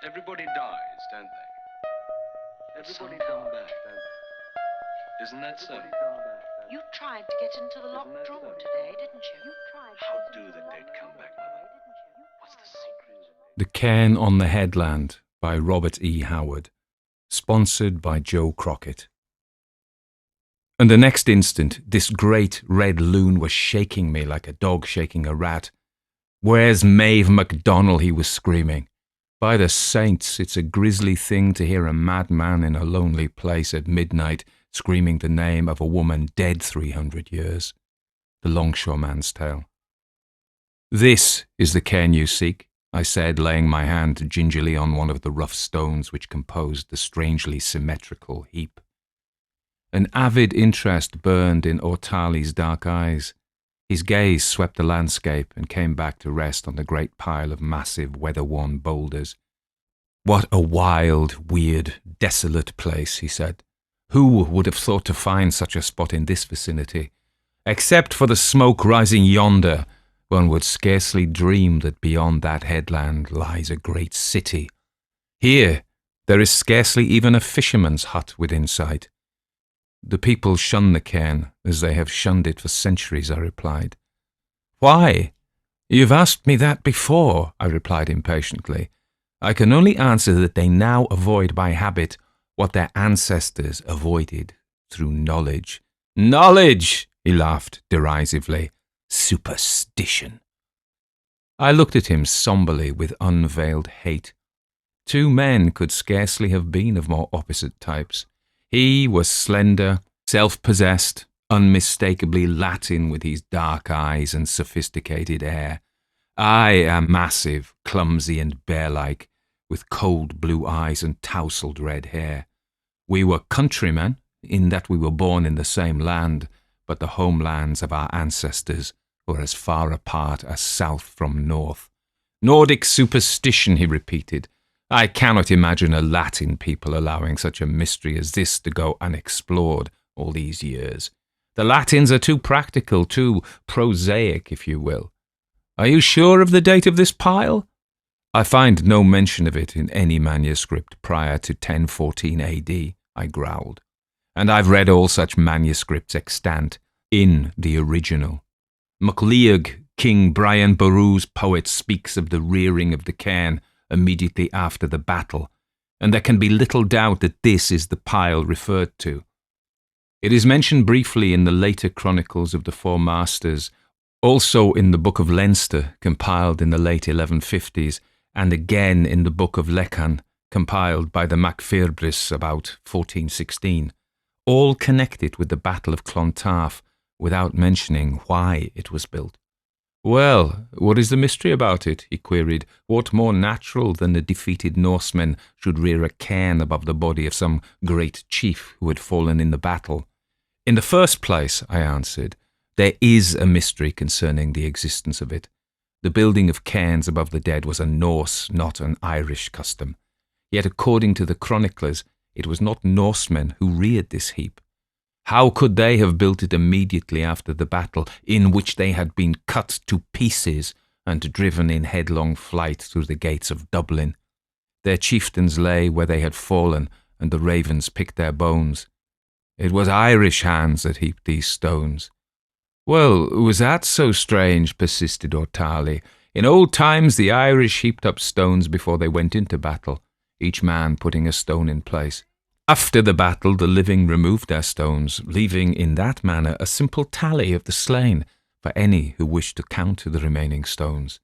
Everybody dies, don't they? Everybody come back, don't they? Isn't that so? You tried to get into the locked room today, didn't you? How do the dead come back, Mother? What's the secret? The Cairn on the Headland by Robert E. Howard, sponsored by Joe Crockett. And the next instant, this great red loon was shaking me like a dog shaking a rat. "Where's Maeve MacDonald?" he was screaming. By the saints, it's a grisly thing to hear a madman in a lonely place at midnight screaming the name of a woman dead 300 years. The Longshoreman's Tale. "This is the cairn you seek," I said, laying my hand gingerly on one of the rough stones which composed the strangely symmetrical heap. An avid interest burned in Ortali's dark eyes. His gaze swept the landscape and came back to rest on the great pile of massive, weather-worn boulders. "What a wild, weird, desolate place," he said. "Who would have thought to find such a spot in this vicinity? Except for the smoke rising yonder, one would scarcely dream that beyond that headland lies a great city. Here, there is scarcely even a fisherman's hut within sight." "The people shun the cairn, as they have shunned it for centuries," I replied. "Why? You've asked me that before," I replied impatiently. "I can only answer that they now avoid by habit what their ancestors avoided through knowledge." "Knowledge!" he laughed derisively. "Superstition." I looked at him somberly with unveiled hate. Two men could scarcely have been of more opposite types. He was slender, self-possessed, unmistakably Latin with his dark eyes and sophisticated air. I am massive, clumsy and bear-like, with cold blue eyes and tousled red hair. We were countrymen, in that we were born in the same land, but the homelands of our ancestors were as far apart as south from north. "Nordic superstition," he repeated. "I cannot imagine a Latin people allowing such a mystery as this to go unexplored all these years. The Latins are too practical, too prosaic, if you will. Are you sure of the date of this pile?" "I find no mention of it in any manuscript prior to 1014 AD, I growled. "And I've read all such manuscripts extant in the original. MacLeod, King Brian Boru's poet, speaks of the rearing of the cairn immediately after the battle, and there can be little doubt that this is the pile referred to. It is mentioned briefly in the later chronicles of the Four Masters, also in the Book of Leinster, compiled in the late 1150s, and again in the Book of Lecan, compiled by the Macferbris about 1416, all connected with the Battle of Clontarf, without mentioning why it was built. "Well, what is the mystery about it?" he queried. "What more natural than the defeated Norsemen should rear a cairn above the body of some great chief who had fallen in the battle?" "In the first place," I answered, "there is a mystery concerning the existence of it. The building of cairns above the dead was a Norse, not an Irish custom. Yet according to the chroniclers, it was not Norsemen who reared this heap. How could they have built it immediately after the battle, in which they had been cut to pieces and driven in headlong flight through the gates of Dublin? Their chieftains lay where they had fallen, and the ravens picked their bones. It was Irish hands that heaped these stones." "Well, was that so strange?" persisted Ortali. "In old times the Irish heaped up stones before they went into battle, each man putting a stone in place. After the battle, the living removed their stones, leaving in that manner a simple tally of the slain for any who wished to count the remaining stones."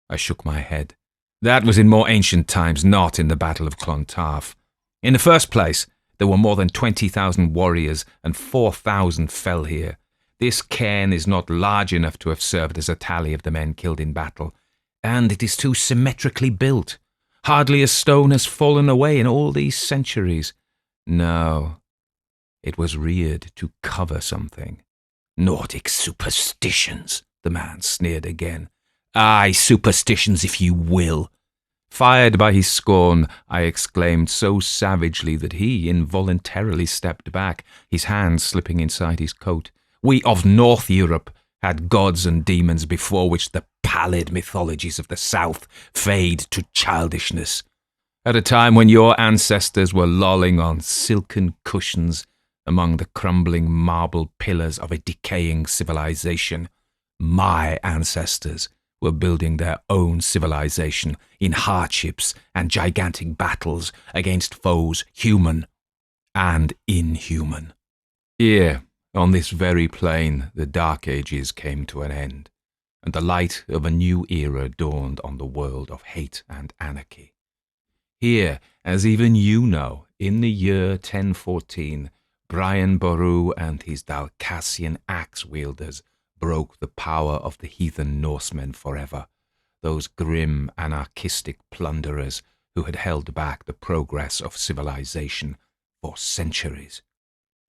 I shook my head. "That was in more ancient times, not in the Battle of Clontarf. In the first place, there were more than 20,000 warriors, and 4,000 fell here. This cairn is not large enough to have served as a tally of the men killed in battle, and it is too symmetrically built. Hardly a stone has fallen away in all these centuries. No, it was reared to cover something." "Nordic superstitions," the man sneered again. "Aye, superstitions if you will." Fired by his scorn, I exclaimed so savagely that he involuntarily stepped back, his hands slipping inside his coat. "We of North Europe had gods and demons before which the pallid mythologies of the South fade to childishness. At a time when your ancestors were lolling on silken cushions among the crumbling marble pillars of a decaying civilization, my ancestors were building their own civilization in hardships and gigantic battles against foes human and inhuman. Here, on this very plain, the Dark Ages came to an end, and the light of a new era dawned on the world of hate and anarchy. Here, as even you know, in the year 1014, Brian Boru and his Dalcassian axe-wielders broke the power of the heathen Norsemen forever, those grim anarchistic plunderers who had held back the progress of civilization for centuries.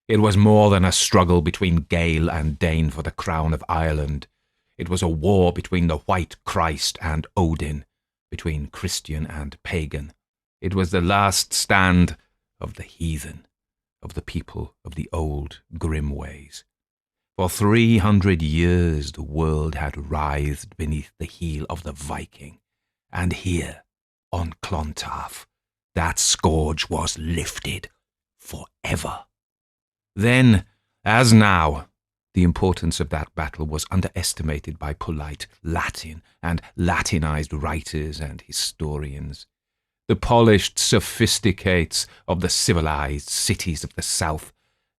It was more than a struggle between Gael and Dane for the crown of Ireland. It was a war between the White Christ and Odin, between Christian and pagan. It was the last stand of the heathen, of the people of the old grim ways. For 300 years the world had writhed beneath the heel of the Viking, and here, on Clontarf, that scourge was lifted forever. Then, as now, the importance of that battle was underestimated by polite Latin and Latinized writers and historians. The polished sophisticates of the civilized cities of the South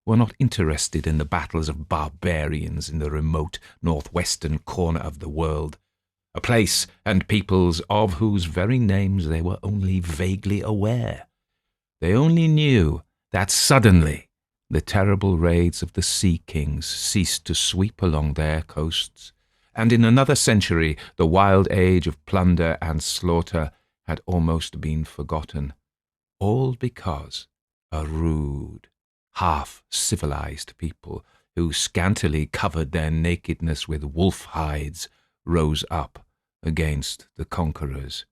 were not interested in the battles of barbarians in the remote northwestern corner of the world, a place and peoples of whose very names they were only vaguely aware. They only knew that suddenly the terrible raids of the sea kings ceased to sweep along their coasts, and in another century the wild age of plunder and slaughter had almost been forgotten, all because a rude, half-civilized people who scantily covered their nakedness with wolf hides rose up against the conquerors.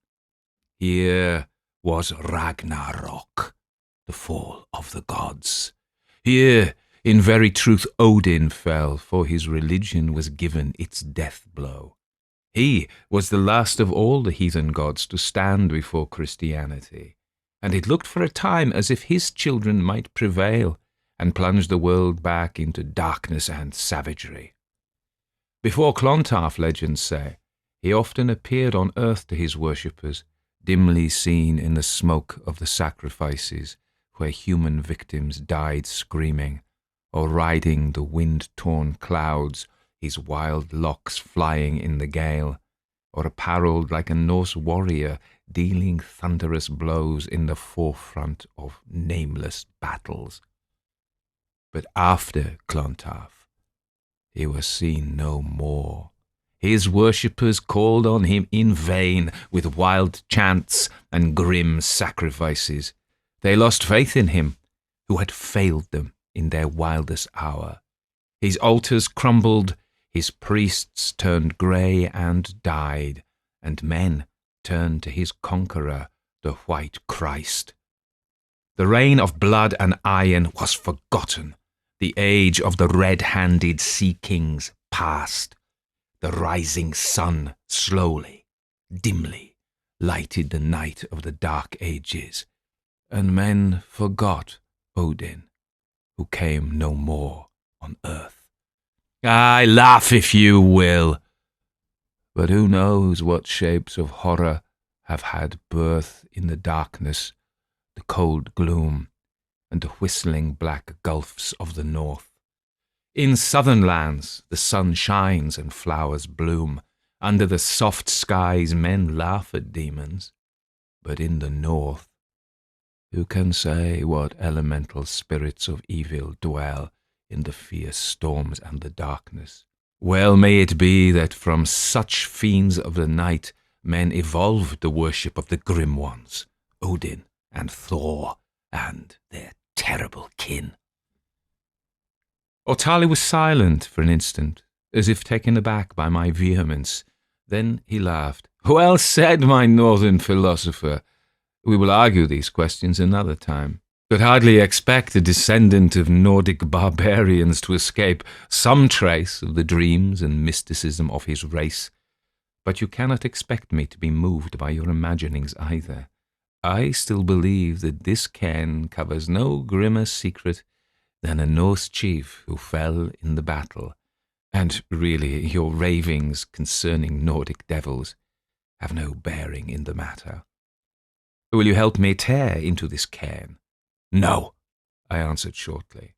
Here was Ragnarok, the fall of the gods. Here, in very truth, Odin fell, for his religion was given its death blow. He was the last of all the heathen gods to stand before Christianity, and it looked for a time as if his children might prevail and plunge the world back into darkness and savagery. Before Clontarf, legends say, he often appeared on earth to his worshippers, dimly seen in the smoke of the sacrifices, where human victims died screaming, or riding the wind-torn clouds, his wild locks flying in the gale, or apparelled like a Norse warrior, dealing thunderous blows in the forefront of nameless battles. But after Clontarf, he was seen no more. His worshippers called on him in vain with wild chants and grim sacrifices. They lost faith in him, who had failed them in their wildest hour. His altars crumbled, his priests turned grey and died, and men turned to his conqueror, the White Christ. The reign of blood and iron was forgotten. The age of the red-handed sea kings passed. The rising sun slowly, dimly, lighted the night of the Dark Ages, and men forgot Odin, who came no more on earth. Aye, laugh if you will, but who knows what shapes of horror have had birth in the darkness, the cold gloom, and the whistling black gulfs of the north. In southern lands the sun shines and flowers bloom. Under the soft skies men laugh at demons. But in the north, who can say what elemental spirits of evil dwell in the fierce storms and the darkness? Well may it be that from such fiends of the night men evolved the worship of the grim ones, Odin and Thor and their terrible kin. Ortali was silent for an instant, as if taken aback by my vehemence. Then he laughed. Well said, my northern philosopher. We will argue these questions another time. Could hardly expect a descendant of Nordic barbarians to escape some trace of the dreams and mysticism of his race. But you cannot expect me to be moved by your imaginings either. I still believe that this cairn covers no grimmer secret than a Norse chief who fell in the battle. And really, your ravings concerning Nordic devils have no bearing in the matter. Will you help me tear into this cairn? No, I answered shortly.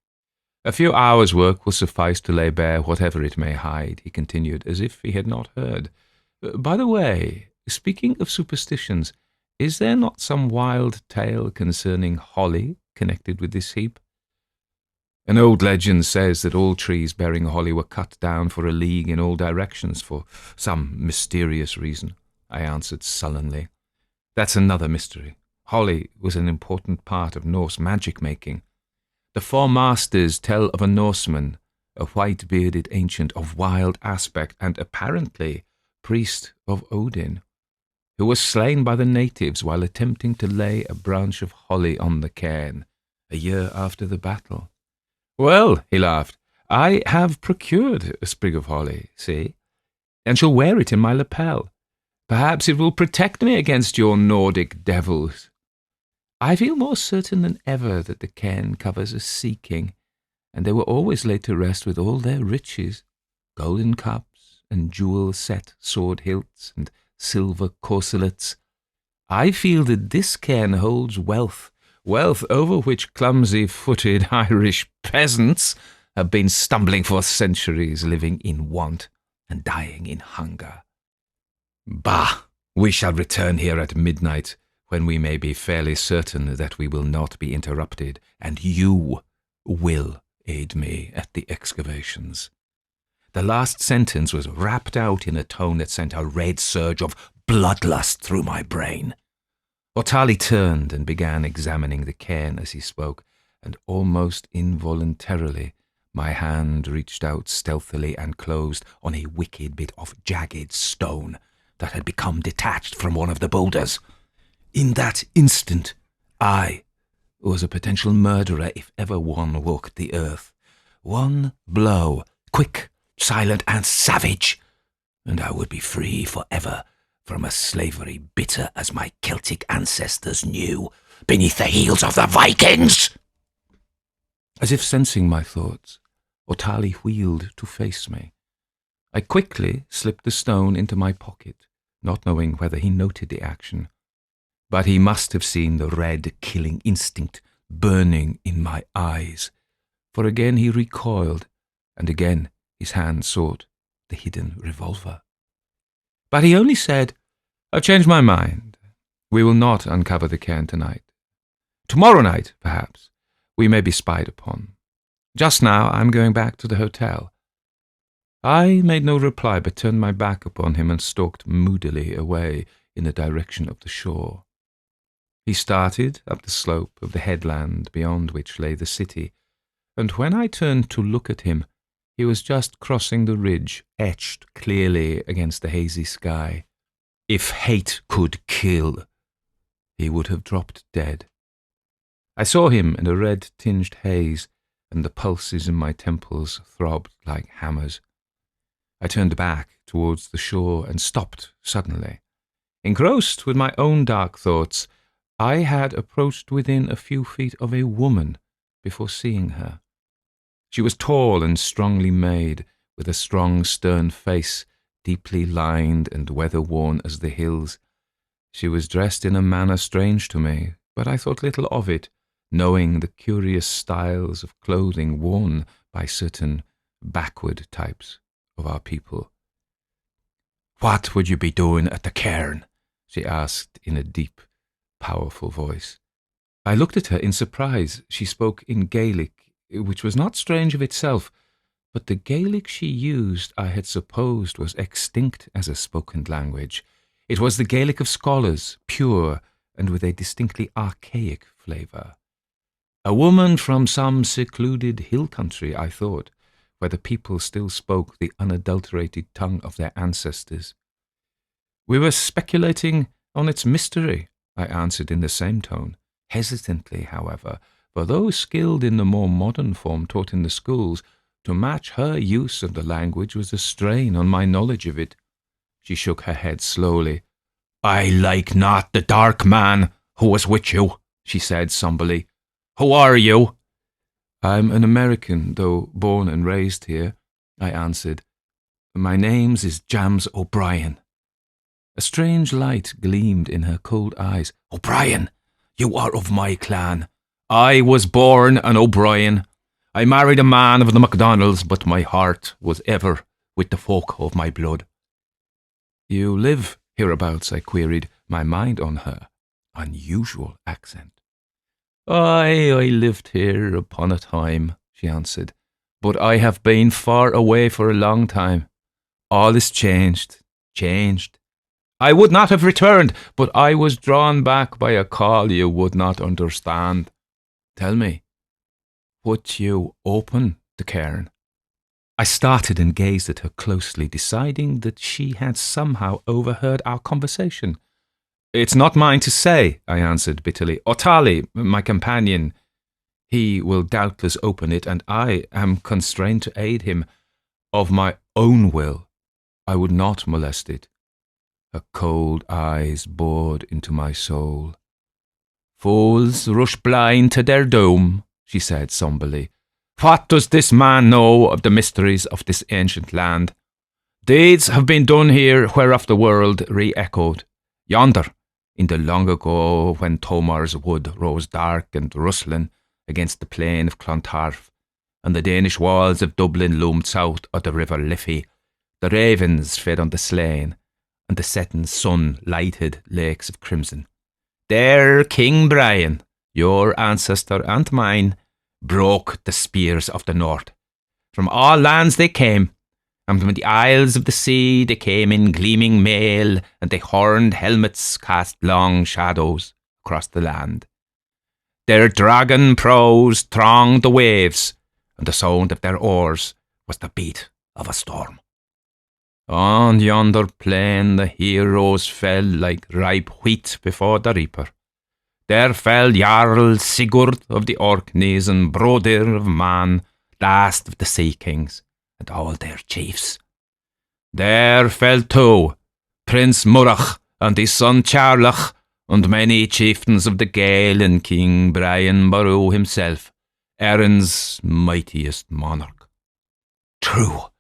A few hours' work will suffice to lay bare whatever it may hide, he continued, as if he had not heard. By the way, speaking of superstitions, is there not some wild tale concerning holly connected with this heap? An old legend says that all trees bearing holly were cut down for a league in all directions for some mysterious reason, I answered sullenly. That's another mystery. Holly was an important part of Norse magic-making. The Four Masters tell of a Norseman, a white-bearded ancient of wild aspect and apparently priest of Odin, who was slain by the natives while attempting to lay a branch of holly on the cairn, a year after the battle. Well, he laughed, I have procured a sprig of holly, see, and shall wear it in my lapel. Perhaps it will protect me against your Nordic devils. I feel more certain than ever that the cairn covers a sea king, and they were always laid to rest with all their riches, golden cups and jewel-set sword hilts and silver corselets. I feel that this cairn holds wealth over which clumsy-footed Irish peasants have been stumbling for centuries, living in want and dying in hunger. Bah! We shall return here at midnight, when we may be fairly certain that we will not be interrupted, and you will aid me at the excavations. The last sentence was rapped out in a tone that sent a red surge of bloodlust through my brain. Otali turned and began examining the cairn as he spoke, and almost involuntarily my hand reached out stealthily and closed on a wicked bit of jagged stone that had become detached from one of the boulders. In that instant, I was a potential murderer if ever one walked the earth. One blow, quick, silent, and savage, and I would be free forever from a slavery bitter as my Celtic ancestors knew, beneath the heels of the Vikings. As if sensing my thoughts, Otali wheeled to face me. I quickly slipped the stone into my pocket, not knowing whether he noted the action. But he must have seen the red killing instinct burning in my eyes, for again he recoiled, and again his hand sought the hidden revolver. But he only said, I've changed my mind. We will not uncover the cairn tonight. Tomorrow night, perhaps, we may be spied upon. Just now I'm going back to the hotel. I made no reply, but turned my back upon him and stalked moodily away in the direction of the shore. He started up the slope of the headland beyond which lay the city, and when I turned to look at him, he was just crossing the ridge, etched clearly against the hazy sky. If hate could kill, he would have dropped dead. I saw him in a red-tinged haze, and the pulses in my temples throbbed like hammers. I turned back towards the shore and stopped suddenly. Engrossed with my own dark thoughts, I had approached within a few feet of a woman before seeing her. She was tall and strongly made, with a strong, stern face, deeply lined and weather-worn as the hills. She was dressed in a manner strange to me, but I thought little of it, knowing the curious styles of clothing worn by certain backward types of our people. "What would you be doing at the cairn?" she asked in a deep, powerful voice. I looked at her in surprise. She spoke in Gaelic, which was not strange of itself, but the Gaelic she used I had supposed was extinct as a spoken language. It was the Gaelic of scholars, pure and with a distinctly archaic flavour. A woman from some secluded hill country, I thought, where the people still spoke the unadulterated tongue of their ancestors. "We were speculating on its mystery," I answered in the same tone, hesitantly, however, for those skilled in the more modern form taught in the schools, to match her use of the language was a strain on my knowledge of it. She shook her head slowly. "I like not the dark man, who was with you," she said somberly. "Who are you?" "I'm an American, though born and raised here," I answered. "My name's is James O'Brien." A strange light gleamed in her cold eyes. "O'Brien, you are of my clan. I was born an O'Brien. I married a man of the MacDonalds, but my heart was ever with the folk of my blood." "You live hereabouts?" I queried, my mind on her unusual accent. I lived here upon a time," she answered, "but I have been far away for a long time. All is changed. I would not have returned, but I was drawn back by a call you would not understand. Tell me, would you open the cairn?" I started and gazed at her closely, deciding that she had somehow overheard our conversation. "It's not mine to say," I answered bitterly. "Otali, my companion, he will doubtless open it, and I am constrained to aid him. Of my own will, I would not molest it." Her cold eyes bored into my soul. "Fools rush blind to their doom," she said somberly. "What does this man know of the mysteries of this ancient land? Deeds have been done here whereof the world re-echoed. Yonder, in the long ago when Tomar's wood rose dark and rustling against the plain of Clontarf, and the Danish walls of Dublin loomed south of the river Liffey, the ravens fed on the slain, and the setting sun lighted lakes of crimson. There King Brian, your ancestor and mine, broke the spears of the north. From all lands they came, and from the isles of the sea they came in gleaming mail, and their horned helmets cast long shadows across the land. Their dragon prows thronged the waves, and the sound of their oars was the beat of a storm. On yonder plain the heroes fell like ripe wheat before the reaper. There fell Jarl Sigurd of the Orkneys and Brodir of Man, last of the sea kings, and all their chiefs. There fell too Prince Murach and his son Charlach, and many chieftains of the Gael, and King Brian Boru himself, Erin's mightiest monarch. True,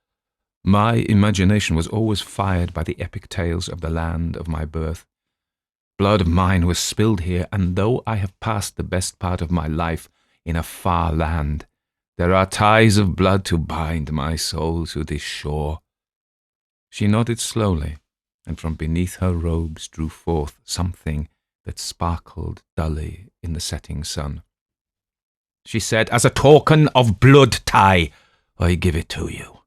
my imagination was always fired by the epic tales of the land of my birth. Blood of mine was spilled here, and though I have passed the best part of my life in a far land, there are ties of blood to bind my soul to this shore. She nodded slowly, and from beneath her robes drew forth something that sparkled dully in the setting sun. She said, "As a token of blood tie, I give it to you.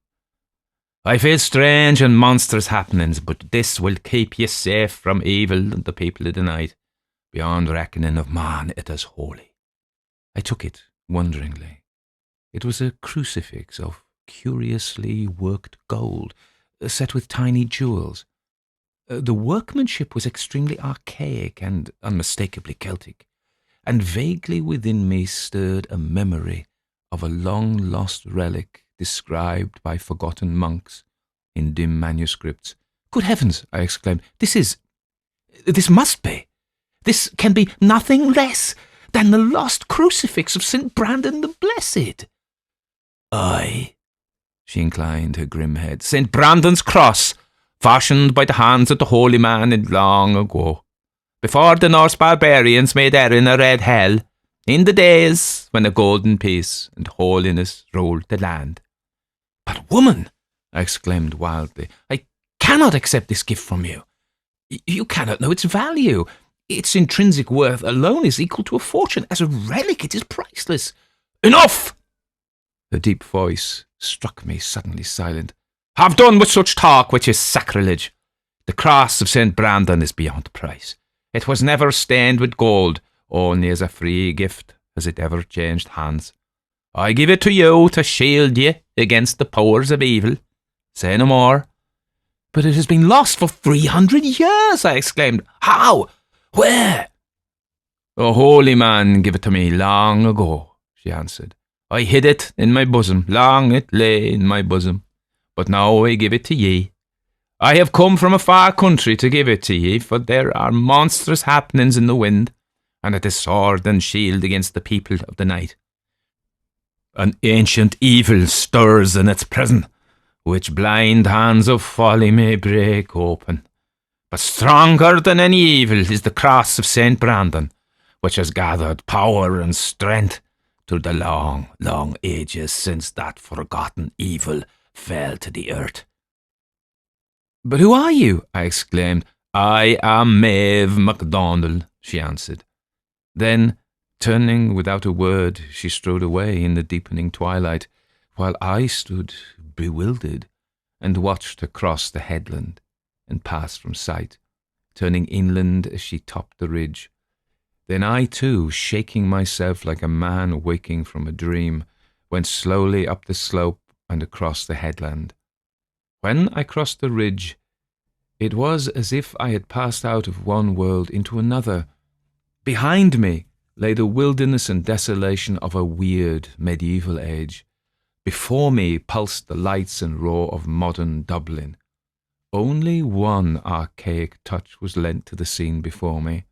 I feel strange and monstrous happenings, but this will keep you safe from evil and the people of the night. Beyond reckoning of man, it is holy." I took it wonderingly. It was a crucifix of curiously worked gold, set with tiny jewels. The workmanship was extremely archaic and unmistakably Celtic, and vaguely within me stirred a memory of a long-lost relic described by forgotten monks in dim manuscripts. "Good heavens!" I exclaimed. This can be nothing less than the lost crucifix of St. Brandon the Blessed." "Aye," she inclined her grim head. "St. Brandon's cross, fashioned by the hands of the holy man in long ago, before the Norse barbarians made Erin a red hell, in the days when a golden peace and holiness ruled the land." "But woman," I exclaimed wildly, "I cannot accept this gift from you. You cannot know its value. Its intrinsic worth alone is equal to a fortune. As a relic, it is priceless." "Enough!" Her deep voice struck me suddenly silent. "Have done with such talk, which is sacrilege. The cross of St. Brandon is beyond price. It was never stained with gold, only as a free gift has it ever changed hands. I give it to you to shield ye against the powers of evil. Say no more." "But it has been lost for 300 years, I exclaimed. "How? Where?" "A holy man gave it to me long ago," she answered. "I hid it in my bosom, long it lay in my bosom. But now I give it to ye. I have come from a far country to give it to ye, for there are monstrous happenings in the wind, and at the sword and shield against the people of the night. An ancient evil stirs in its prison, which blind hands of folly may break open. But stronger than any evil is the cross of St. Brandon, which has gathered power and strength through the long, long ages since that forgotten evil fell to the earth. "But who are you?" I exclaimed. "I am Maeve MacDonald," she answered. Then, turning without a word, she strode away in the deepening twilight, while I stood bewildered and watched her cross the headland and pass from sight, turning inland as she topped the ridge. Then I too, shaking myself like a man waking from a dream, went slowly up the slope and across the headland. When I crossed the ridge, it was as if I had passed out of one world into another. Behind me lay the wilderness and desolation of a weird medieval age. Before me pulsed the lights and roar of modern Dublin. Only one archaic touch was lent to the scene before me.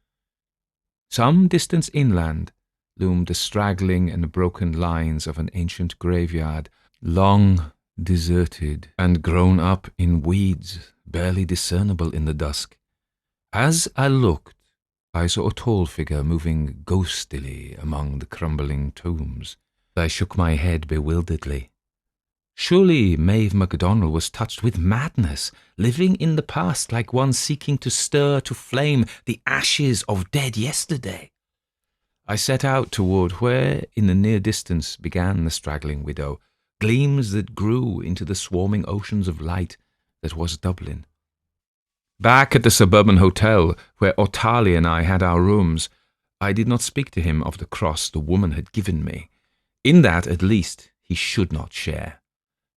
Some distance inland loomed the straggling and broken lines of an ancient graveyard, long deserted and grown up in weeds barely discernible in the dusk. As I looked, I saw a tall figure moving ghostily among the crumbling tombs. I shook my head bewilderedly. Surely Maeve MacDonald was touched with madness, living in the past like one seeking to stir to flame the ashes of dead yesterday. I set out toward where, in the near distance, began the straggling widow, gleams that grew into the swarming oceans of light that was Dublin. Back at the suburban hotel, where O'Tarley and I had our rooms, I did not speak to him of the cross the woman had given me. In that, at least, he should not share.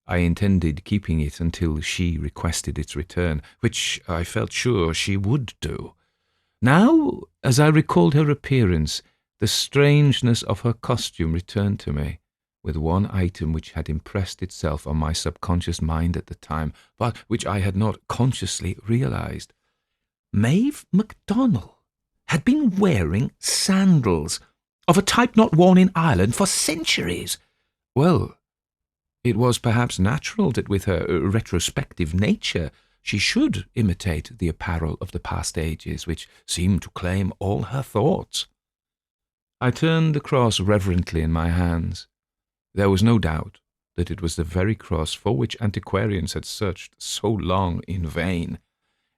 I intended keeping it until she requested its return, which I felt sure she would do. Now, as I recalled her appearance, the strangeness of her costume returned to me, with one item which had impressed itself on my subconscious mind at the time, but which I had not consciously realized. Maeve MacDonald had been wearing sandals, of a type not worn in Ireland for centuries. Well, it was perhaps natural that with her retrospective nature she should imitate the apparel of the past ages, which seemed to claim all her thoughts. I turned the cross reverently in my hands. There was no doubt that it was the very cross for which antiquarians had searched so long in vain,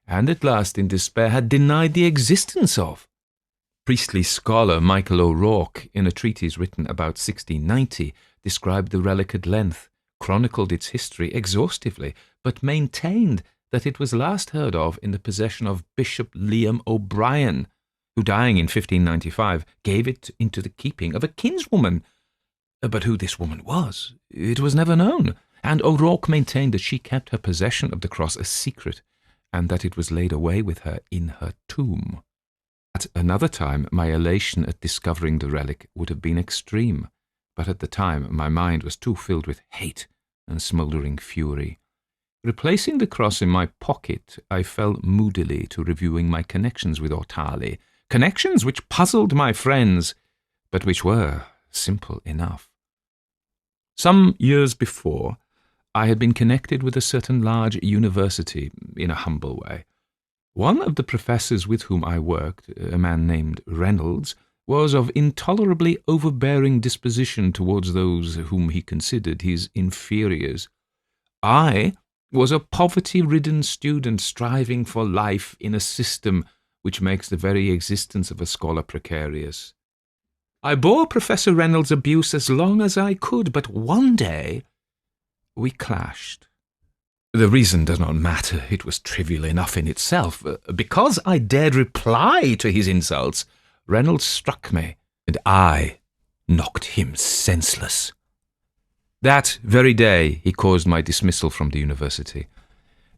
and at last in despair had denied the existence of. Priestly scholar Michael O'Rourke, in a treatise written about 1690, described the relic at length, chronicled its history exhaustively, but maintained that it was last heard of in the possession of Bishop Liam O'Brien, who, dying in 1595, gave it into the keeping of a kinswoman. But who this woman was, it was never known, and O'Rourke maintained that she kept her possession of the cross a secret, and that it was laid away with her in her tomb. At another time, my elation at discovering the relic would have been extreme, but at the time my mind was too filled with hate and smouldering fury. Replacing the cross in my pocket, I fell moodily to reviewing my connections with O'Tarley, connections which puzzled my friends, but which were simple enough. Some years before, I had been connected with a certain large university in a humble way. One of the professors with whom I worked, a man named Reynolds, was of intolerably overbearing disposition towards those whom he considered his inferiors. I was a poverty-ridden student striving for life in a system which makes the very existence of a scholar precarious. I bore Professor Reynolds' abuse as long as I could, but one day we clashed. The reason does not matter. It was trivial enough in itself. Because I dared reply to his insults, Reynolds struck me, and I knocked him senseless. That very day he caused my dismissal from the university.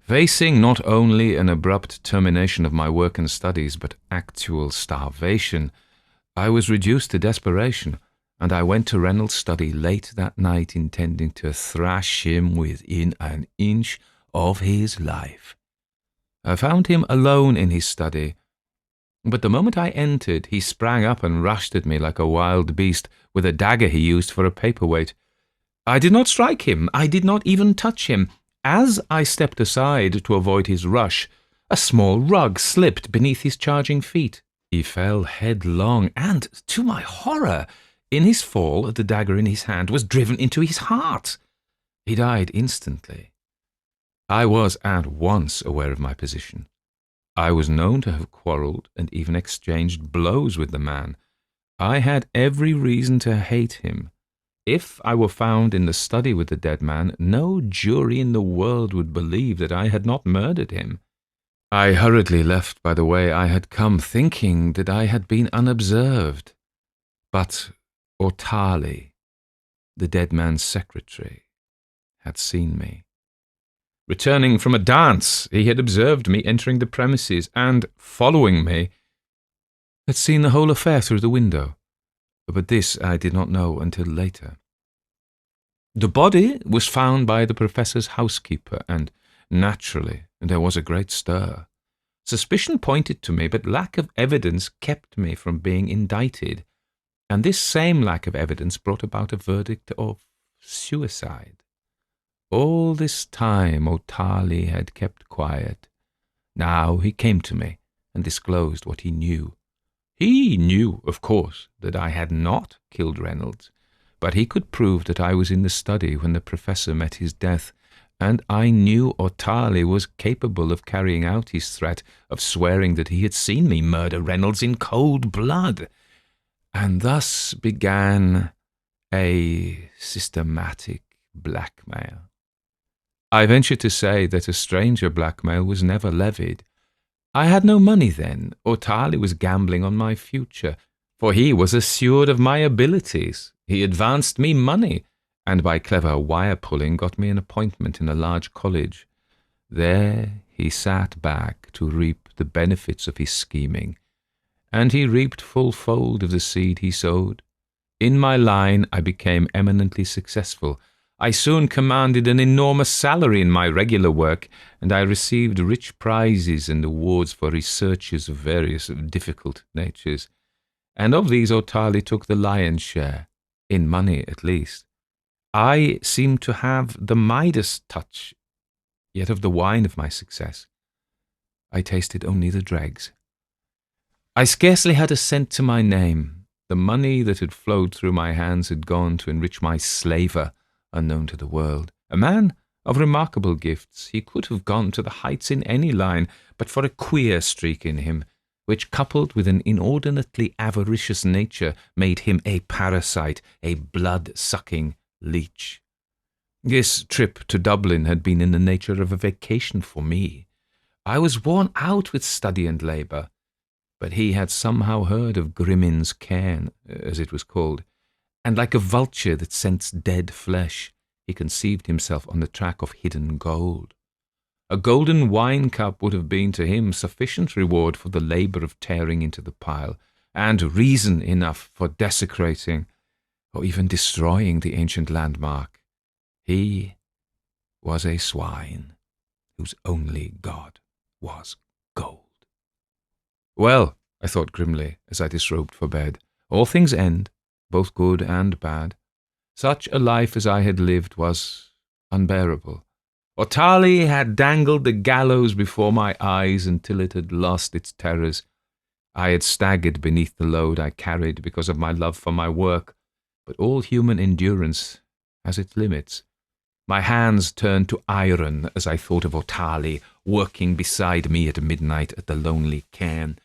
Facing not only an abrupt termination of my work and studies, but actual starvation, I was reduced to desperation, and I went to Reynolds' study late that night intending to thrash him within an inch of his life. I found him alone in his study, But the moment I entered, he sprang up and rushed at me like a wild beast with a dagger he used for a paperweight. I did not strike him. I did not even touch him. As I stepped aside to avoid his rush, a small rug slipped beneath his charging feet. He fell headlong, and, to my horror, in his fall, the dagger in his hand was driven into his heart. He died instantly. I was at once aware of my position. I was known to have quarrelled and even exchanged blows with the man. I had every reason to hate him. If I were found in the study with the dead man, no jury in the world would believe that I had not murdered him. I hurriedly left by the way I had come, thinking that I had been unobserved. But Ortali, the dead man's secretary, had seen me. Returning from a dance, he had observed me entering the premises and, following me, had seen the whole affair through the window. But this I did not know until later. The body was found by the professor's housekeeper, and naturally there was a great stir. Suspicion pointed to me, but lack of evidence kept me from being indicted, and this same lack of evidence brought about a verdict of suicide. All this time Ortali had kept quiet. Now he came to me and disclosed what he knew. He knew, of course, that I had not killed Reynolds, but he could prove that I was in the study when the professor met his death, and I knew Ortali was capable of carrying out his threat of swearing that he had seen me murder Reynolds in cold blood. And thus began a systematic blackmail. I venture to say that a stranger blackmail was never levied. I had no money then. Ortali was gambling on my future, for he was assured of my abilities. He advanced me money, and by clever wire-pulling got me an appointment in a large college. There he sat back to reap the benefits of his scheming, and he reaped full fold of the seed he sowed. In my line I became eminently successful. I soon commanded an enormous salary in my regular work, and I received rich prizes and awards for researches of various difficult natures. And of these Ortali took the lion's share, in money at least. I seemed to have the Midas touch, yet of the wine of my success I tasted only the dregs. I scarcely had a cent to my name. The money that had flowed through my hands had gone to enrich my slaver, unknown to the world. A man of remarkable gifts, he could have gone to the heights in any line, but for a queer streak in him, which, coupled with an inordinately avaricious nature, made him a parasite, a blood-sucking leech. This trip to Dublin had been in the nature of a vacation for me. I was worn out with study and labour, but he had somehow heard of Grimmin's cairn, as it was called, and like a vulture that scents dead flesh, he conceived himself on the track of hidden gold. A golden wine cup would have been to him sufficient reward for the labour of tearing into the pile, and reason enough for desecrating or even destroying the ancient landmark. He was a swine whose only god was gold. Well, I thought grimly as I disrobed for bed, all things end, both good and bad. Such a life as I had lived was unbearable. Ortali had dangled the gallows before my eyes until it had lost its terrors. I had staggered beneath the load I carried because of my love for my work, but all human endurance has its limits. My hands turned to iron as I thought of Ortali working beside me at midnight at the lonely cairn.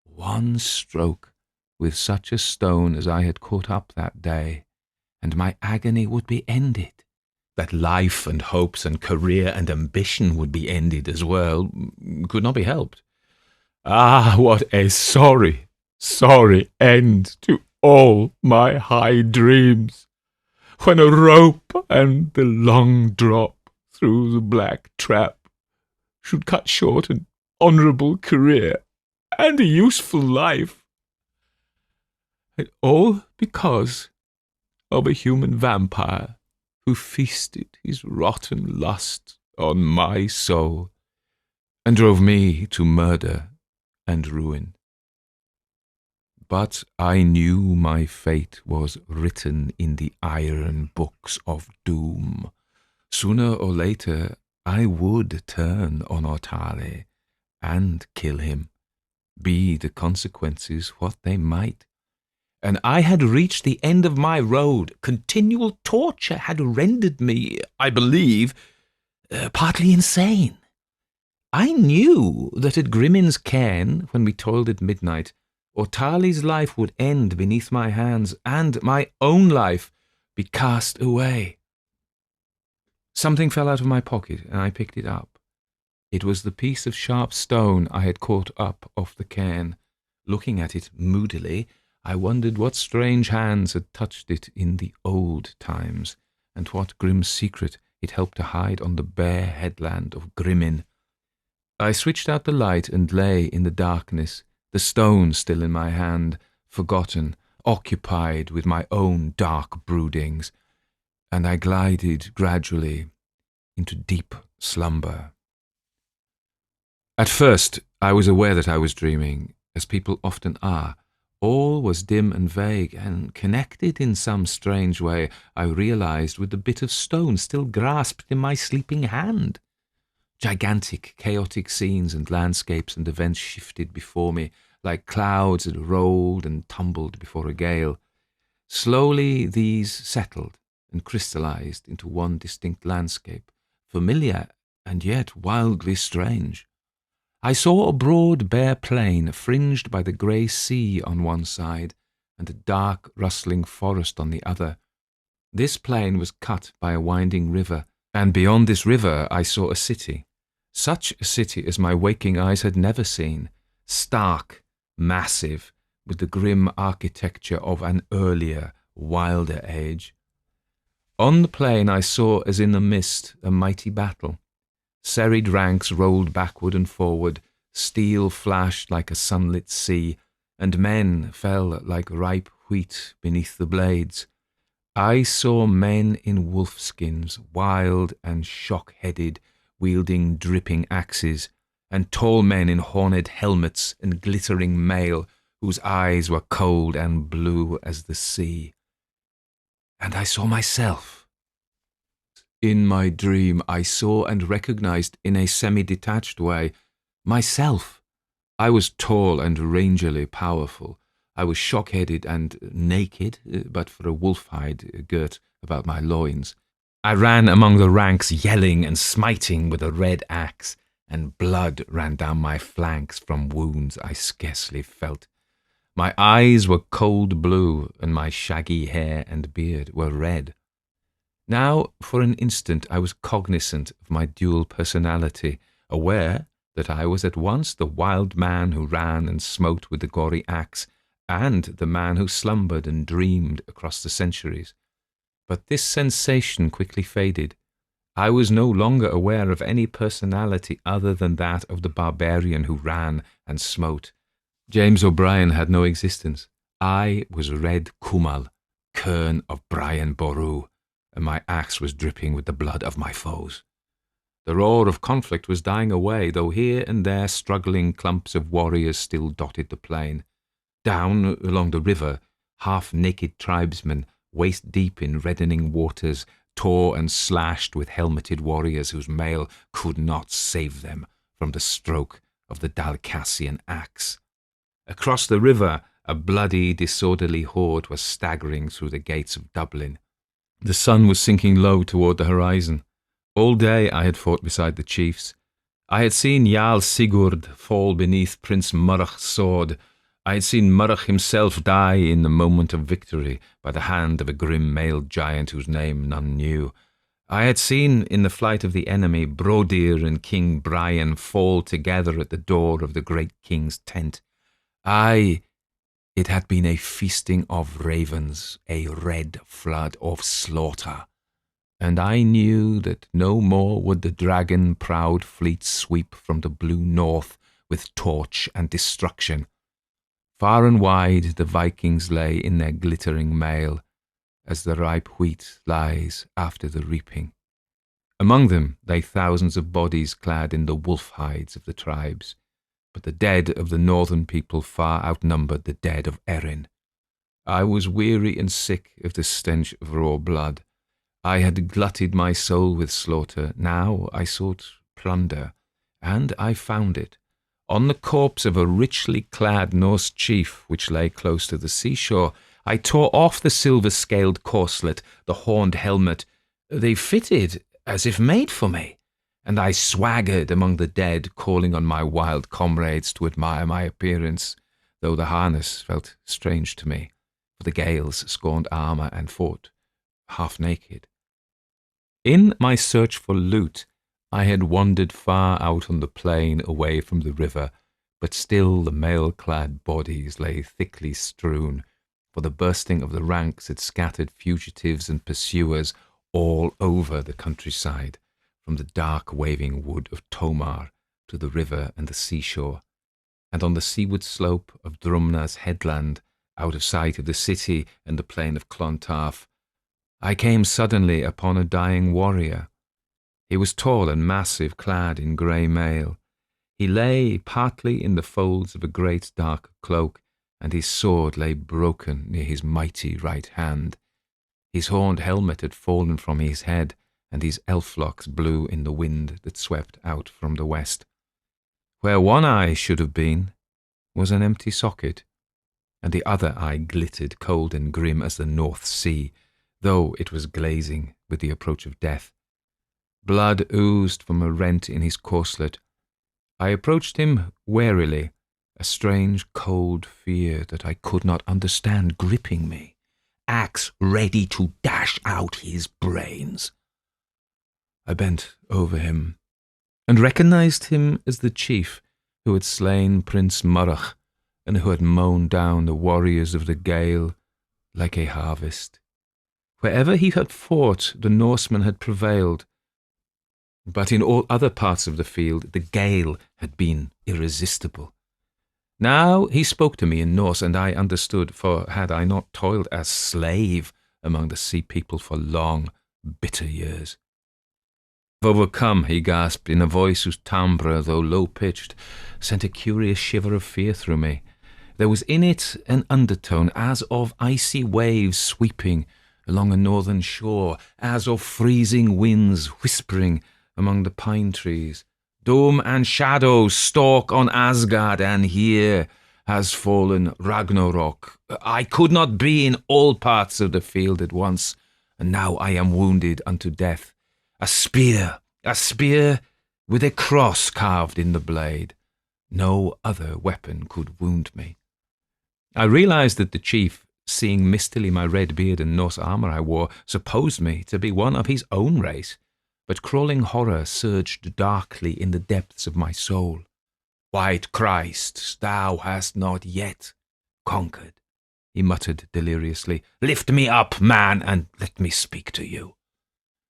One stroke with such a stone as I had caught up that day, and my agony would be ended. That life and hopes and career and ambition would be ended as well could not be helped. Ah, what a sorry, sorry end to all my high dreams, when a rope and the long drop through the black trap should cut short an honourable career and a useful life. And all because of a human vampire who feasted his rotten lust on my soul and drove me to murder and ruin. But I knew my fate was written in the iron books of doom. Sooner or later I would turn on Ortale and kill him, be the consequences what they might. And I had reached the end of my road. Continual torture had rendered me, I believe, partly insane. I knew that at Grimmin's cairn, when we toiled at midnight, Ortale's life would end beneath my hands, and my own life be cast away. Something fell out of my pocket, and I picked it up. It was the piece of sharp stone I had caught up off the cairn. Looking at it moodily, I wondered what strange hands had touched it in the old times, and what grim secret it helped to hide on the bare headland of Grimmin. I switched out the light and lay in the darkness, the stone still in my hand, forgotten, occupied with my own dark broodings, and I glided gradually into deep slumber. At first I was aware that I was dreaming, as people often are. All was dim and vague, and connected in some strange way, I realized, with the bit of stone still grasped in my sleeping hand. Gigantic, chaotic scenes and landscapes and events shifted before me, like clouds that rolled and tumbled before a gale. Slowly these settled and crystallized into one distinct landscape, familiar and yet wildly strange. I saw a broad, bare plain fringed by the grey sea on one side and a dark, rustling forest on the other. This plain was cut by a winding river, and beyond this river I saw a city. Such a city as my waking eyes had never seen, stark, massive, with the grim architecture of an earlier, wilder age. On the plain I saw, as in a mist, a mighty battle. Serried ranks rolled backward and forward, steel flashed like a sunlit sea, and men fell like ripe wheat beneath the blades. I saw men in wolfskins, wild and shock-headed, wielding dripping axes, and tall men in horned helmets and glittering mail, whose eyes were cold and blue as the sea. And I saw myself. In my dream I saw and recognized in a semi-detached way myself. I was tall and rangily powerful. I was shock-headed and naked, but for a wolf hide girt about my loins. I ran among the ranks, yelling and smiting with a red axe, and blood ran down my flanks from wounds I scarcely felt. My eyes were cold blue, and my shaggy hair and beard were red. Now, for an instant, I was cognizant of my dual personality, aware that I was at once the wild man who ran and smote with the gory axe, and the man who slumbered and dreamed across the centuries. But this sensation quickly faded. I was no longer aware of any personality other than that of the barbarian who ran and smote. James O'Brien had no existence. I was Red Cumhal, Kern of Brian Boru, and my axe was dripping with the blood of my foes. The roar of conflict was dying away, though here and there struggling clumps of warriors still dotted the plain. Down along the river, half-naked tribesmen, waist-deep in reddening waters, tore and slashed with helmeted warriors whose mail could not save them from the stroke of the Dalcassian axe. Across the river, a bloody, disorderly horde was staggering through the gates of Dublin. The sun was sinking low toward the horizon. All day I had fought beside the chiefs. I had seen Jarl Sigurd fall beneath Prince Murach's sword. I had seen Murach himself die in the moment of victory by the hand of a grim male giant whose name none knew. I had seen in the flight of the enemy Brodir and King Brian fall together at the door of the great king's tent. Aye, it had been a feasting of ravens, a red flood of slaughter. And I knew that no more would the dragon-proud fleet sweep from the blue north with torch and destruction. Far and wide the Vikings lay in their glittering mail, as the ripe wheat lies after the reaping. Among them lay thousands of bodies clad in the wolf hides of the tribes. but the dead of the northern people far outnumbered the dead of Erin. I was weary and sick of the stench of raw blood. I had glutted my soul with slaughter. Now I sought plunder, and I found it. On the corpse of a richly clad Norse chief, which lay close to the seashore, I tore off the silver-scaled corselet, the horned helmet. They fitted as if made for me, and I swaggered among the dead, calling on my wild comrades to admire my appearance, though the harness felt strange to me, for the Gaels scorned armour and fought half naked. In my search for loot, I had wandered far out on the plain away from the river, but still the mail-clad bodies lay thickly strewn, for the bursting of the ranks had scattered fugitives and pursuers all over the countryside, from the dark waving wood of Tomar to the river and the seashore, and on the seaward slope of Drumna's headland, out of sight of the city and the plain of Clontarf, I came suddenly upon a dying warrior. He was tall and massive, clad in grey mail. He lay partly in the folds of a great dark cloak, and his sword lay broken near his mighty right hand. His horned helmet had fallen from his head, and his elf locks blew in the wind that swept out from the west. Where one eye should have been was an empty socket, and the other eye glittered cold and grim as the North Sea, though it was glazing with the approach of death. Blood oozed from a rent in his corselet. I approached him warily, a strange cold fear that I could not understand gripping me, axe ready to dash out his brains. I bent over him, and recognized him as the chief who had slain Prince Murach, and who had mown down the warriors of the Gael like a harvest. Wherever he had fought, the Norsemen had prevailed, but in all other parts of the field the Gael had been irresistible. Now he spoke to me in Norse, and I understood, for had I not toiled as slave among the sea people for long, bitter years? Overcome, he gasped, in a voice whose timbre, though low-pitched, sent a curious shiver of fear through me. There was in it an undertone, as of icy waves sweeping along a northern shore, as of freezing winds whispering among the pine trees. Doom and shadow stalk on Asgard, and here has fallen Ragnarok. I could not be in all parts of the field at once, and now I am wounded unto death. A spear with a cross carved in the blade. No other weapon could wound me. I realized that the chief, seeing mistily my red beard and Norse armour I wore, supposed me to be one of his own race, but crawling horror surged darkly in the depths of my soul. White Christ, thou hast not yet conquered, he muttered deliriously. Lift me up, man, and let me speak to you.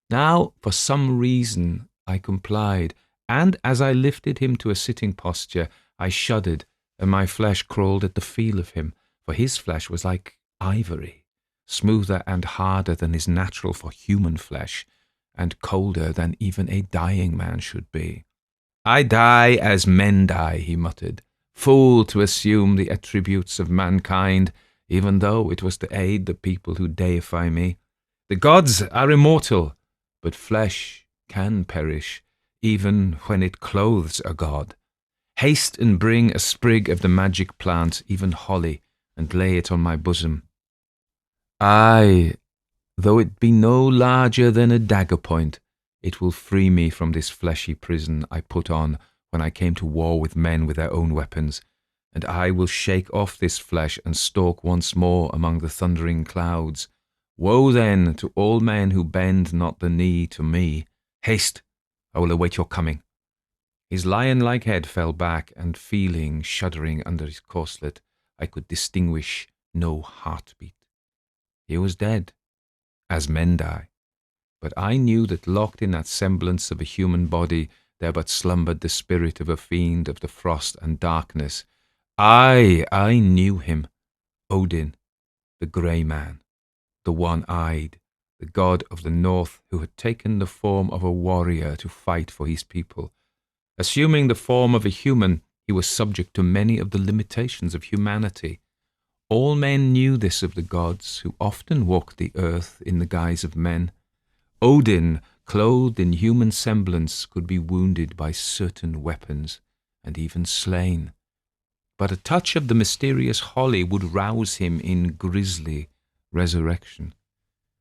Now, for some reason, I complied, and as I lifted him to a sitting posture, I shuddered, and my flesh crawled at the feel of him, for his flesh was like ivory, smoother and harder than is natural for human flesh, and colder than even a dying man should be. I die as men die, he muttered, fool to assume the attributes of mankind, even though it was to aid the people who deify me. The gods are immortal, but flesh can perish, even when it clothes a god. Haste and bring a sprig of the magic plant, even holly, and lay it on my bosom. Aye, though it be no larger than a dagger point, it will free me from this fleshy prison I put on when I came to war with men with their own weapons, and I will shake off this flesh and stalk once more among the thundering clouds. Woe then to all men who bend not the knee to me. Haste, I will await your coming. His lion-like head fell back, and feeling, shuddering under his corselet, I could distinguish no heartbeat. He was dead, as men die, but I knew that locked in that semblance of a human body there but slumbered the spirit of a fiend of the frost and darkness. I knew him, Odin, the grey man, the one-eyed, the god of the north who had taken the form of a warrior to fight for his people. Assuming the form of a human, he was subject to many of the limitations of humanity. All men knew this of the gods, who often walked the earth in the guise of men. Odin, clothed in human semblance, could be wounded by certain weapons, and even slain. But a touch of the mysterious holly would rouse him in grisly resurrection.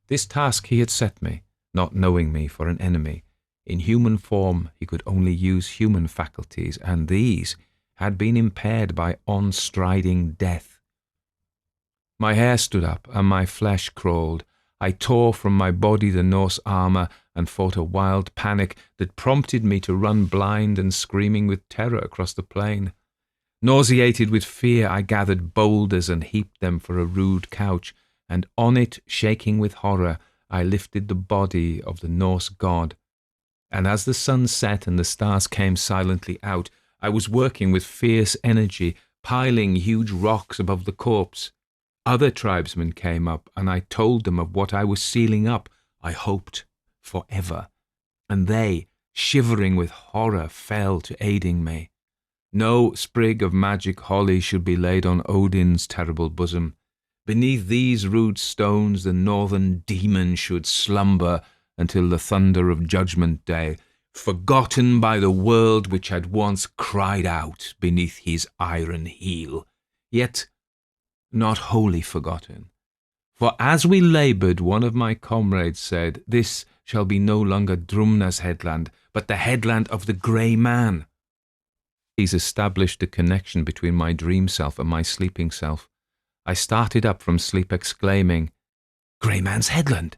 This task he had set me, not knowing me for an enemy. In human form he could only use human faculties, and these had been impaired by on-striding death. My hair stood up, and my flesh crawled. I tore from my body the Norse armour, and fought a wild panic that prompted me to run blind and screaming with terror across the plain. Nauseated with fear, I gathered boulders and heaped them for a rude couch, and on it, shaking with horror, I lifted the body of the Norse god. And as the sun set and the stars came silently out, I was working with fierce energy, piling huge rocks above the corpse. Other tribesmen came up, and I told them of what I was sealing up, I hoped, forever. And they, shivering with horror, fell to aiding me. No sprig of magic holly should be laid on Odin's terrible bosom. Beneath these rude stones the northern demon should slumber until the thunder of Judgment Day, forgotten by the world which had once cried out beneath his iron heel, yet not wholly forgotten. For as we laboured, one of my comrades said, "This shall be no longer Drumna's headland, but the headland of the Grey Man." He's established a connection between my dream self and my sleeping self. I started up from sleep exclaiming, "Grey Man's headland!"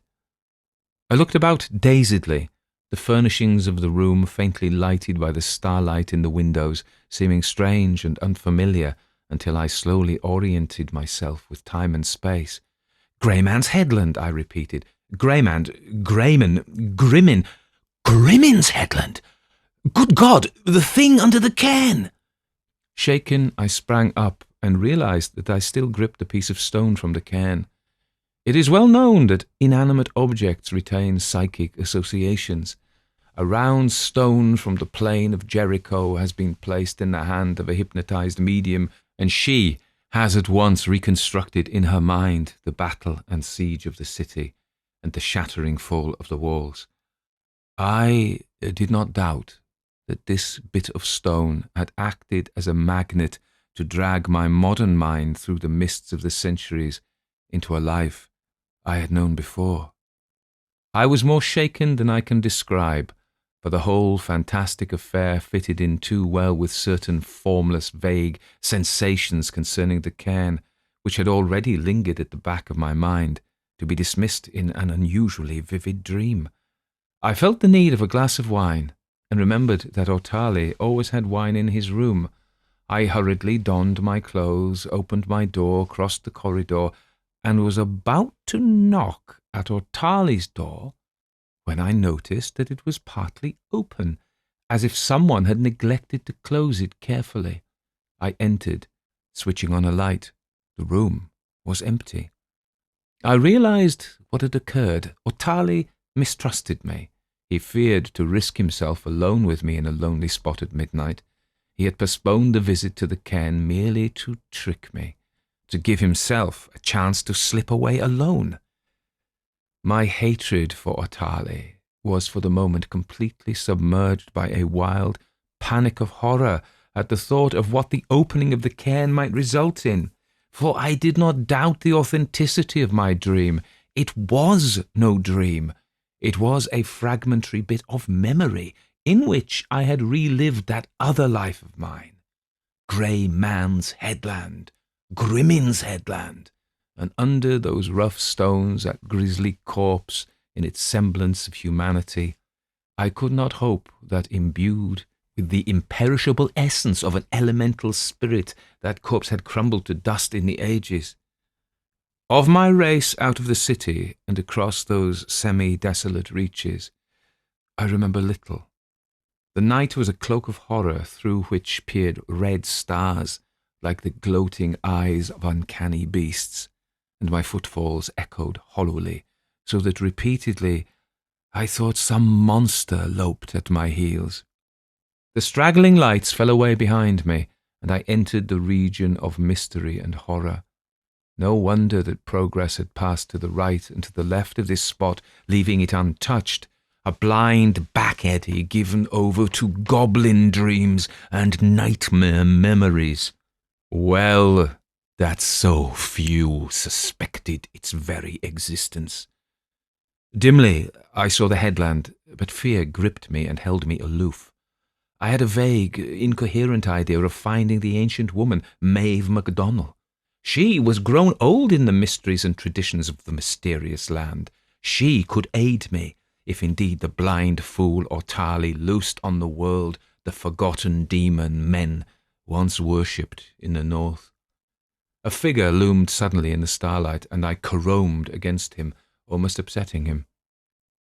I looked about dazedly, the furnishings of the room faintly lighted by the starlight in the windows, seeming strange and unfamiliar, until I slowly oriented myself with time and space. "Grey Man's headland," I repeated. "Greyman, Grimmin's headland! Good God, the thing under the cairn!" Shaken, I sprang up and realized that I still gripped a piece of stone from the cairn. It is well known that inanimate objects retain psychic associations. A round stone from the plain of Jericho has been placed in the hand of a hypnotized medium, and she has at once reconstructed in her mind the battle and siege of the city and the shattering fall of the walls. I did not doubt that this bit of stone had acted as a magnet to drag my modern mind through the mists of the centuries into a life I had known before. I was more shaken than I can describe, for the whole fantastic affair fitted in too well with certain formless, vague sensations concerning the cairn, which had already lingered at the back of my mind, to be dismissed in an unusually vivid dream. I felt the need of a glass of wine, and remembered that Ortali always had wine in his room. I hurriedly donned my clothes, opened my door, crossed the corridor, and was about to knock at Ortali's door when I noticed that it was partly open, as if someone had neglected to close it carefully. I entered, switching on a light. The room was empty. I realized what had occurred. Ortali mistrusted me. He feared to risk himself alone with me in a lonely spot at midnight. He had postponed the visit to the cairn merely to trick me, to give himself a chance to slip away alone. My hatred for Ortali was for the moment completely submerged by a wild panic of horror at the thought of what the opening of the cairn might result in, for I did not doubt the authenticity of my dream. It was no dream. It was a fragmentary bit of memory in which I had relived that other life of mine. Grey Man's headland, Grimmin's headland, and under those rough stones that grisly corpse in its semblance of humanity, I could not hope that imbued with the imperishable essence of an elemental spirit, that corpse had crumbled to dust in the ages. Of my race out of the city and across those semi-desolate reaches, I remember little. The night was a cloak of horror through which peered red stars like the gloating eyes of uncanny beasts, and my footfalls echoed hollowly, so that repeatedly I thought some monster loped at my heels. The straggling lights fell away behind me, and I entered the region of mystery and horror. No wonder that progress had passed to the right and to the left of this spot, leaving it untouched, a blind back eddy given over to goblin dreams and nightmare memories. Well, that so few suspected its very existence. Dimly, I saw the headland, but fear gripped me and held me aloof. I had a vague, incoherent idea of finding the ancient woman, Maeve MacDonald. She was grown old in the mysteries and traditions of the mysterious land. She could aid me, if indeed the blind fool Ortali loosed on the world the forgotten demon men once worshipped in the north. A figure loomed suddenly in the starlight, and I caromed against him, almost upsetting him.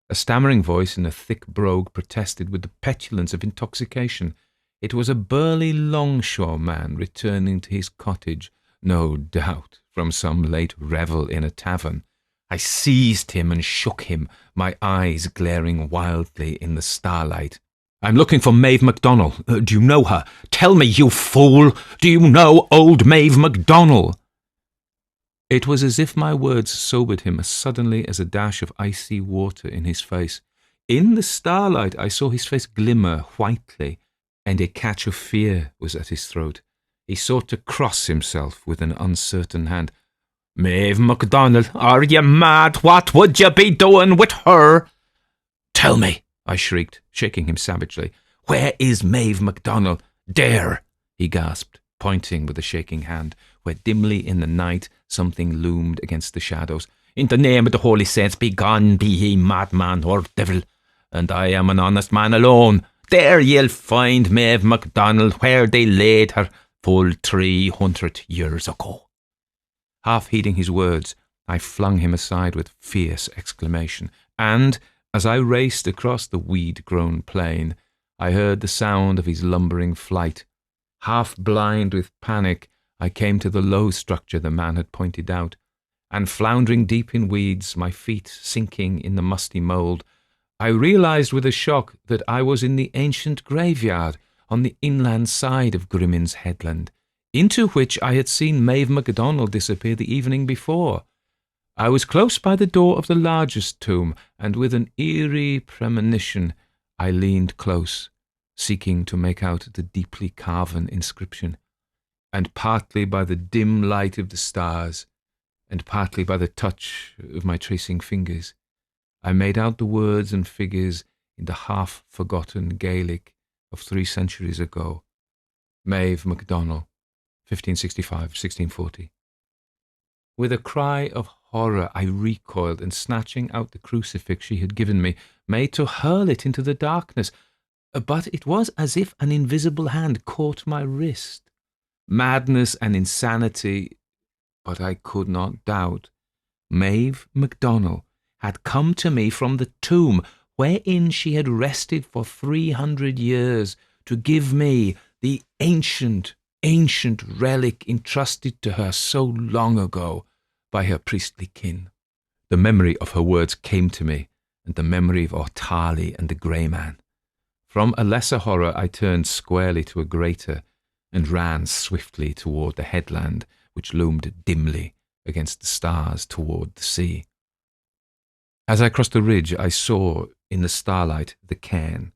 A stammering voice in a thick brogue protested with the petulance of intoxication. It was a burly longshore man returning to his cottage, no doubt from some late revel in a tavern. I seized him and shook him, my eyes glaring wildly in the starlight. "I'm looking for Maeve MacDonald. Do you know her? Tell me, you fool! Do you know old Maeve MacDonald?" It was as if my words sobered him as suddenly as a dash of icy water in his face. In the starlight I saw his face glimmer whitely, and a catch of fear was at his throat. He sought to cross himself with an uncertain hand. "Maeve MacDonald, are you mad? What would you be doing with her?" "Tell me," I shrieked, shaking him savagely. "Where is Maeve MacDonald? There," he gasped, pointing with a shaking hand, where dimly in the night something loomed against the shadows. "In the name of the holy saints, be gone, be ye madman or devil, and I am an honest man alone. There ye'll find Maeve MacDonald where they laid her full 300 years ago." Half heeding his words, I flung him aside with fierce exclamation, and, as I raced across the weed-grown plain, I heard the sound of his lumbering flight. Half blind with panic, I came to the low structure the man had pointed out, and floundering deep in weeds, my feet sinking in the musty mould, I realized with a shock that I was in the ancient graveyard on the inland side of Grimmin's Headland, into which I had seen Maeve MacDonald disappear the evening before. I was close by the door of the largest tomb, and with an eerie premonition I leaned close, seeking to make out the deeply carven inscription, and partly by the dim light of the stars, and partly by the touch of my tracing fingers, I made out the words and figures in the half-forgotten Gaelic of 3 centuries ago. Maeve MacDonald, 1565-1640. With a cry of horror, I recoiled, and snatching out the crucifix she had given me, made to hurl it into the darkness. But it was as if an invisible hand caught my wrist. Madness and insanity, but I could not doubt. Maeve MacDonald had come to me from the tomb wherein she had rested for 300 years to give me the ancient relic entrusted to her so long ago by her priestly kin. The memory of her words came to me, and the memory of Ortali and the Grey Man. From a lesser horror I turned squarely to a greater, and ran swiftly toward the headland which loomed dimly against the stars toward the sea. As I crossed the ridge, I saw in the starlight the cairn,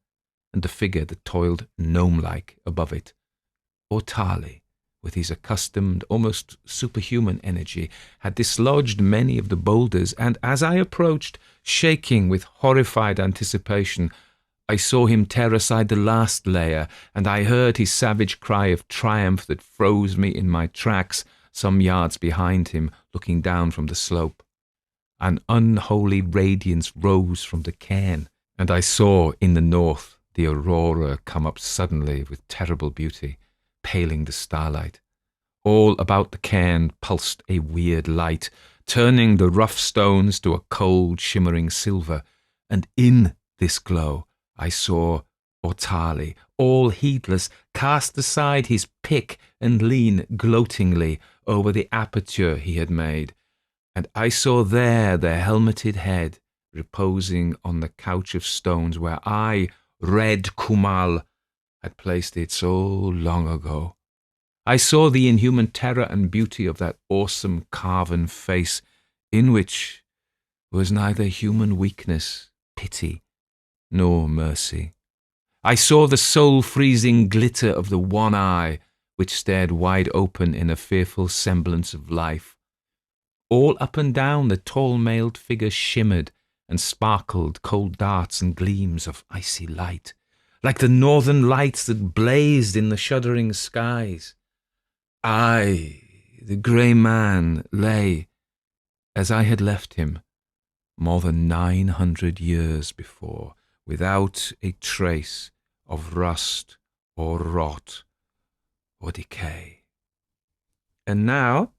and the figure that toiled gnome-like above it. Ortali, with his accustomed, almost superhuman energy, had dislodged many of the boulders, and as I approached, shaking with horrified anticipation, I saw him tear aside the last layer, and I heard his savage cry of triumph that froze me in my tracks some yards behind him, looking down from the slope. An unholy radiance rose from the cairn, and I saw in the north the aurora come up suddenly with terrible beauty, paling the starlight. All about the cairn pulsed a weird light, turning the rough stones to a cold, shimmering silver, and in this glow I saw Ortali, all heedless, cast aside his pick and lean gloatingly over the aperture he had made, and I saw there the helmeted head reposing on the couch of stones where I, Red Kumal, had placed it so long ago. I saw the inhuman terror and beauty of that awesome carven face, in which was neither human weakness, pity, nor mercy. I saw the soul-freezing glitter of the one eye, which stared wide open in a fearful semblance of life. All up and down the tall mailed figure shimmered and sparkled cold darts and gleams of icy light, like the northern lights that blazed in the shuddering skies. I, the grey man, lay, as I had left him, more than 900 years before, without a trace of rust or rot or decay. And now,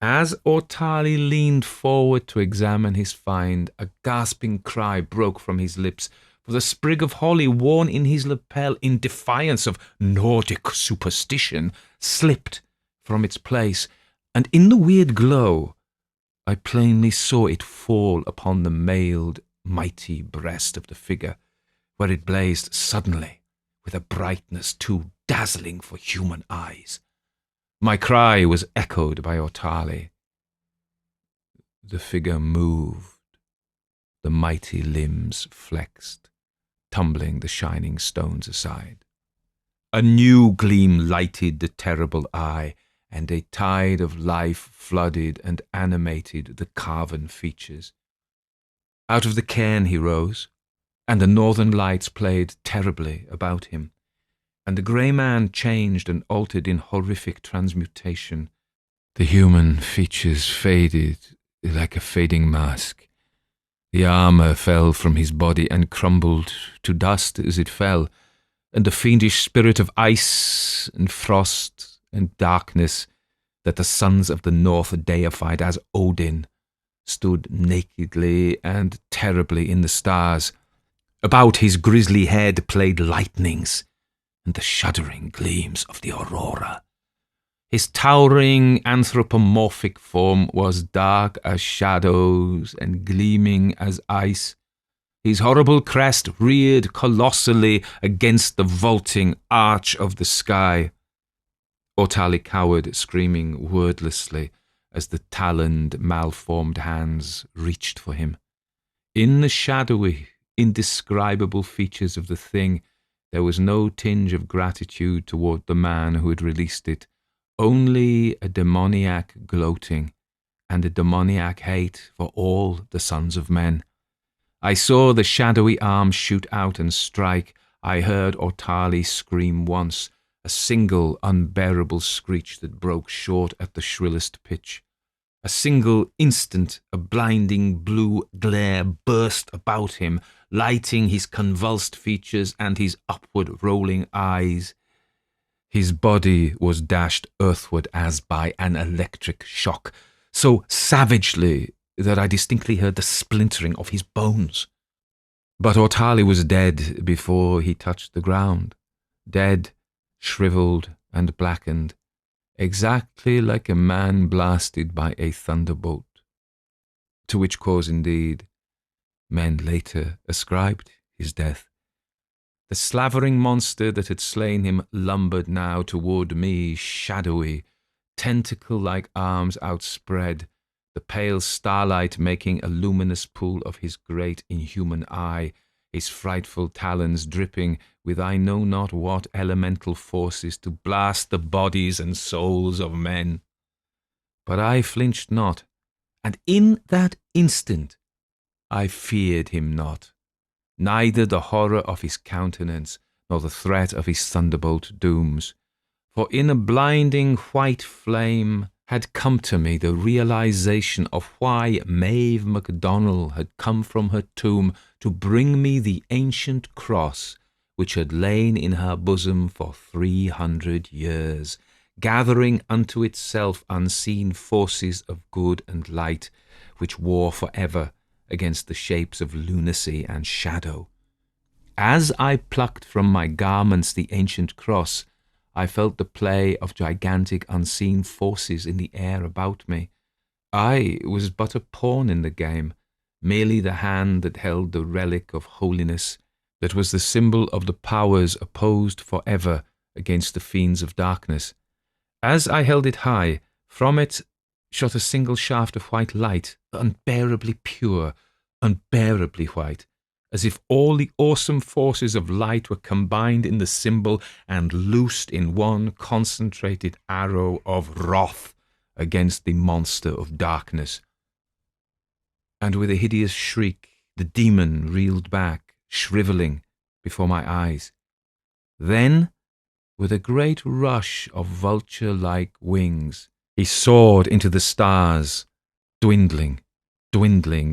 as Ortali leaned forward to examine his find, a gasping cry broke from his lips, for the sprig of holly worn in his lapel in defiance of Nordic superstition slipped from its place, and in the weird glow I plainly saw it fall upon the mailed, mighty breast of the figure, where it blazed suddenly with a brightness too dazzling for human eyes. My cry was echoed by Ortali. The figure moved, the mighty limbs flexed, tumbling the shining stones aside. A new gleam lighted the terrible eye, and a tide of life flooded and animated the carven features. Out of the cairn he rose, and the northern lights played terribly about him, and the grey man changed and altered in horrific transmutation. The human features faded like a fading mask. The armour fell from his body and crumbled to dust as it fell, and the fiendish spirit of ice and frost and darkness that the sons of the north deified as Odin stood nakedly and terribly in the stars. About his grisly head played lightnings and the shuddering gleams of the aurora. His towering anthropomorphic form was dark as shadows and gleaming as ice. His horrible crest reared colossally against the vaulting arch of the sky. Ortali cowered, screaming wordlessly as the taloned, malformed hands reached for him. In the shadowy, indescribable features of the thing, there was no tinge of gratitude toward the man who had released it, only a demoniac gloating and a demoniac hate for all the sons of men. I saw the shadowy arm shoot out and strike. I heard Ortali scream once, a single unbearable screech that broke short at the shrillest pitch. A single instant, a blinding blue glare burst about him, lighting his convulsed features and his upward rolling eyes. His body was dashed earthward as by an electric shock, so savagely that I distinctly heard the splintering of his bones. But Ortali was dead before he touched the ground, dead, shriveled and blackened, exactly like a man blasted by a thunderbolt, to which cause, indeed, men later ascribed his death. The slavering monster that had slain him lumbered now toward me, shadowy, tentacle-like arms outspread, the pale starlight making a luminous pool of his great inhuman eye, his frightful talons dripping with I know not what elemental forces to blast the bodies and souls of men. But I flinched not, and in that instant I feared him not, neither the horror of his countenance nor the threat of his thunderbolt dooms, for in a blinding white flame had come to me the realization of why Maeve MacDonald had come from her tomb to bring me the ancient cross which had lain in her bosom for 300 years, gathering unto itself unseen forces of good and light, which war forever against the shapes of lunacy and shadow. As I plucked from my garments the ancient cross, I felt the play of gigantic unseen forces in the air about me. I was but a pawn in the game, merely the hand that held the relic of holiness, that was the symbol of the powers opposed forever against the fiends of darkness. As I held it high, from it shot a single shaft of white light, unbearably pure, unbearably white, as if all the awesome forces of light were combined in the symbol and loosed in one concentrated arrow of wrath against the monster of darkness. And with a hideous shriek, the demon reeled back, shrivelling before my eyes. Then, with a great rush of vulture-like wings, he soared into the stars, dwindling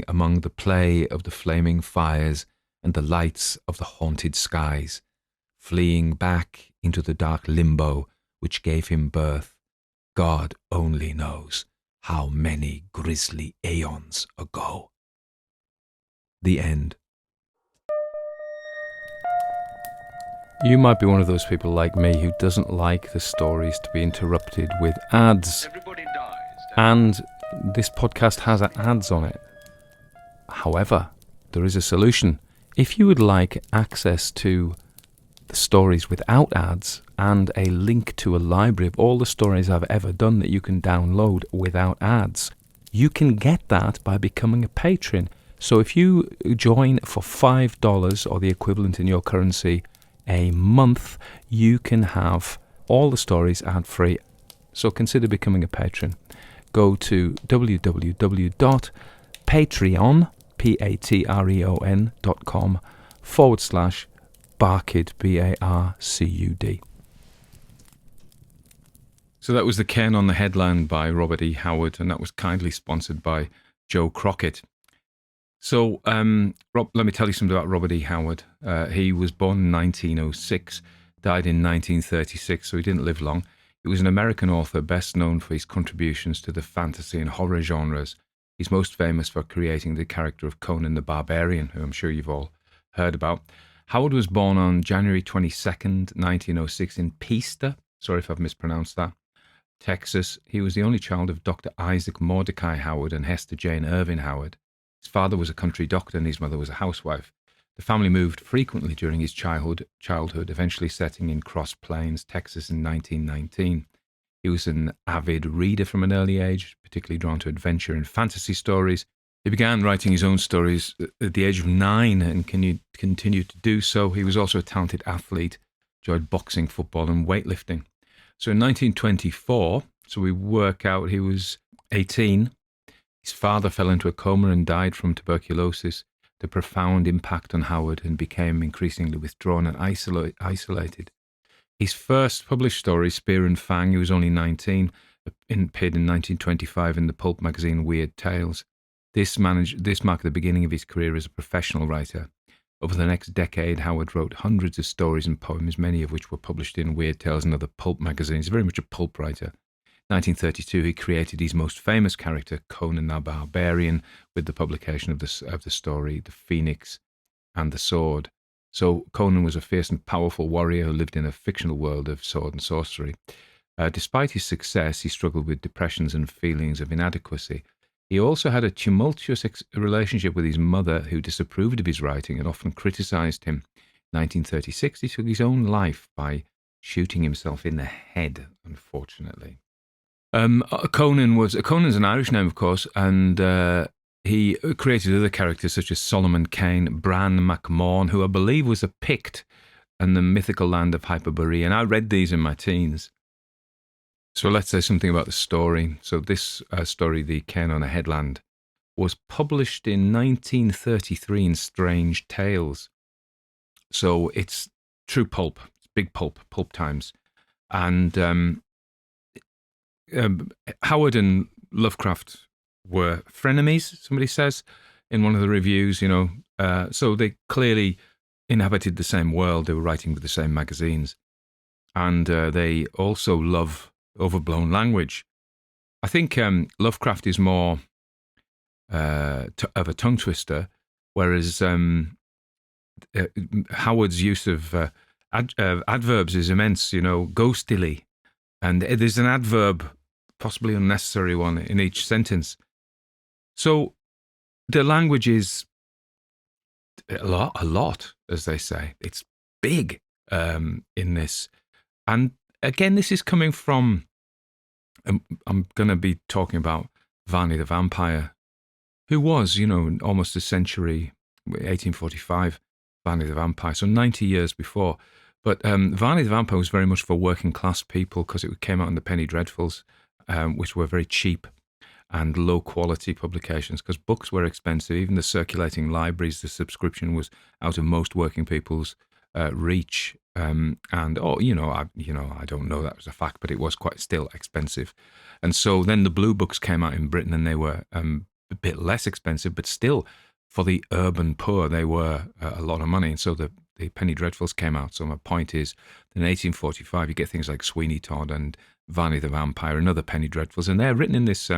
among the play of the flaming fires and the lights of the haunted skies, fleeing back into the dark limbo which gave him birth, God only knows how many grisly aeons ago. The end. You might be one of those people like me who doesn't like the stories to be interrupted with ads. Everybody dies. And this podcast has ads on it. However, there is a solution. If you would like access to the stories without ads and a link to a library of all the stories I've ever done that you can download without ads, you can get that by becoming a patron. So if you join for $5 or the equivalent in your currency a month, you can have all the stories ad-free. So consider becoming a patron. Go to patreon.com/Barcud, BARCUD. So that was The Ken on the Headland by Robert E. Howard, and that was kindly sponsored by Joe Crockett. So, Rob, let me tell you something about Robert E. Howard. He was born in 1906, died in 1936, so he didn't live long. He was an American author best known for his contributions to the fantasy and horror genres. He's most famous for creating the character of Conan the Barbarian, who I'm sure you've all heard about. Howard was born on January 22nd, 1906 in Peaster, sorry if I've mispronounced that, Texas. He was the only child of Dr. Isaac Mordecai Howard and Hester Jane Irvin Howard. His father was a country doctor and his mother was a housewife. The family moved frequently during his childhood, eventually settling in Cross Plains, Texas in 1919. He was an avid reader from an early age, particularly drawn to adventure and fantasy stories. He began writing his own stories at the age of 9 and continued to do so. He was also a talented athlete, enjoyed boxing, football and weightlifting. So in 1924, so we work out he was 18, his father fell into a coma and died from tuberculosis. The profound impact on Howard and became increasingly withdrawn and isolated. His first published story, Spear and Fang, he was only 19, appeared in 1925 in the pulp magazine Weird Tales. This marked the beginning of his career as a professional writer. Over the next decade, Howard wrote hundreds of stories and poems, many of which were published in Weird Tales and other pulp magazines. Very much a pulp writer. 1932, he created his most famous character, Conan the Barbarian, with the publication of the story, The Phoenix and the Sword. So Conan was a fierce and powerful warrior who lived in a fictional world of sword and sorcery. Despite his success, he struggled with depressions and feelings of inadequacy. He also had a tumultuous relationship with his mother, who disapproved of his writing and often criticized him. In 1936, he took his own life by shooting himself in the head, unfortunately. Conan's an Irish name, of course, and he created other characters such as Solomon Kane, Bran MacMahon, who I believe was a Pict, and the mythical land of Hyperborea. And I read these in my teens. So let's say something about the story. So this story, The Ken on a Headland, was published in 1933 in Strange Tales. So it's true pulp, big pulp times. And Howard and Lovecraft were frenemies, somebody says in one of the reviews, so they clearly inhabited the same world. They were writing with the same magazines. And they also love overblown language. I think Lovecraft is more of a tongue twister, whereas Howard's use of adverbs is immense, ghostily. And there's an adverb, possibly unnecessary one, in each sentence. So the language is a lot, as they say. It's big in this. And again, this is coming from I'm going to be talking about Varney the Vampire, who was, almost a century, 1845, Varney the Vampire, so 90 years before. But Varney the Vampire was very much for working class people because it came out in the Penny Dreadfuls, which were very cheap and low quality publications because books were expensive. Even the circulating libraries, the subscription was out of most working people's reach. I don't know that was a fact, but it was quite still expensive. And so then the Blue Books came out in Britain, and they were a bit less expensive, but still for the urban poor, they were a lot of money. And so the Penny Dreadfuls came out. So my point is, in 1845, you get things like Sweeney Todd and Varney the Vampire and other Penny Dreadfuls, and they're written in this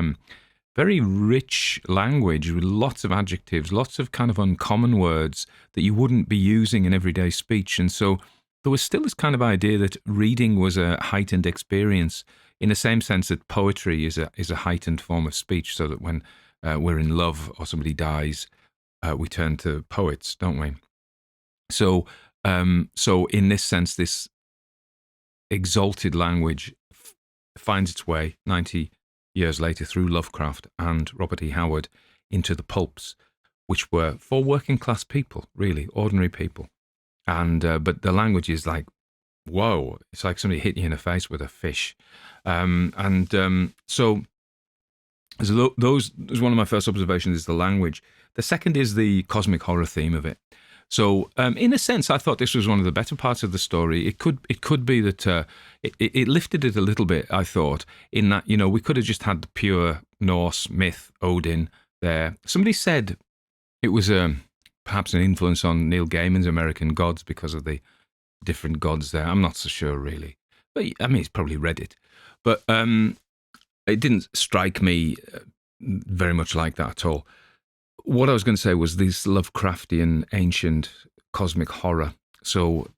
very rich language with lots of adjectives, lots of kind of uncommon words that you wouldn't be using in everyday speech. And so there was still this kind of idea that reading was a heightened experience in the same sense that poetry is a heightened form of speech, so that when we're in love or somebody dies, we turn to poets, don't we? So in this sense, this exalted language finds its way 90 years later through Lovecraft and Robert E. Howard into the pulps, which were for working class people, really, ordinary people. And but the language is like, whoa, it's like somebody hit you in the face with a fish. So those was one of my first observations, is the language. The second is the cosmic horror theme of it. So, in a sense, I thought this was one of the better parts of the story. It could be that it lifted it a little bit, I thought, in that, we could have just had the pure Norse myth, Odin, there. Somebody said it was perhaps an influence on Neil Gaiman's American Gods because of the different gods there. I'm not so sure, really. But, I mean, he's probably read it. But it didn't strike me very much like that at all. What I was going to say was this Lovecraftian ancient cosmic horror. So,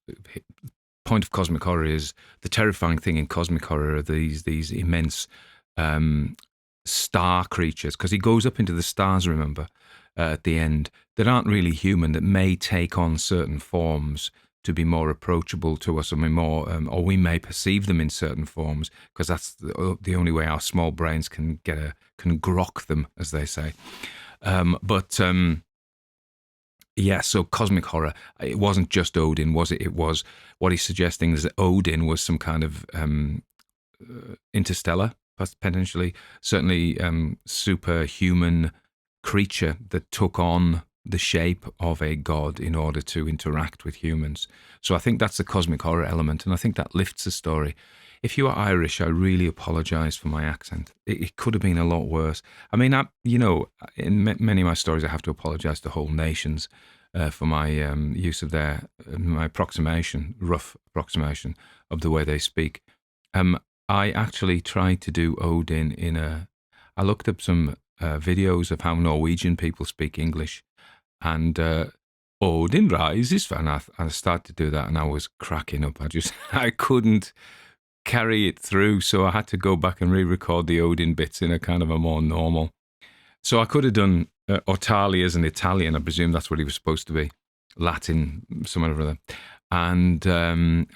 point of cosmic horror is the terrifying thing in cosmic horror are these immense star creatures, because he goes up into the stars, remember, at the end, that aren't really human, that may take on certain forms to be more approachable to us, or or we may perceive them in certain forms, because that's the only way our small brains can grok them, as they say. So cosmic horror, it wasn't just Odin, was it? It was, what he's suggesting is that Odin was some kind of interstellar, potentially, certainly superhuman creature that took on the shape of a god in order to interact with humans. So I think that's the cosmic horror element, and I think that lifts the story. If you are Irish, I really apologise for my accent. It could have been a lot worse. I mean, in many of my stories, I have to apologise to whole nations for my use of my rough approximation of the way they speak. I actually tried to do Odin I looked up some videos of how Norwegian people speak English, and Odin rises, and I started to do that, and I was cracking up. I couldn't carry it through, so I had to go back and re-record the Odin bits in a kind of a more normal. So I could have done Ortali as an Italian. I presume that's what he was supposed to be, Latin, somewhere or other. And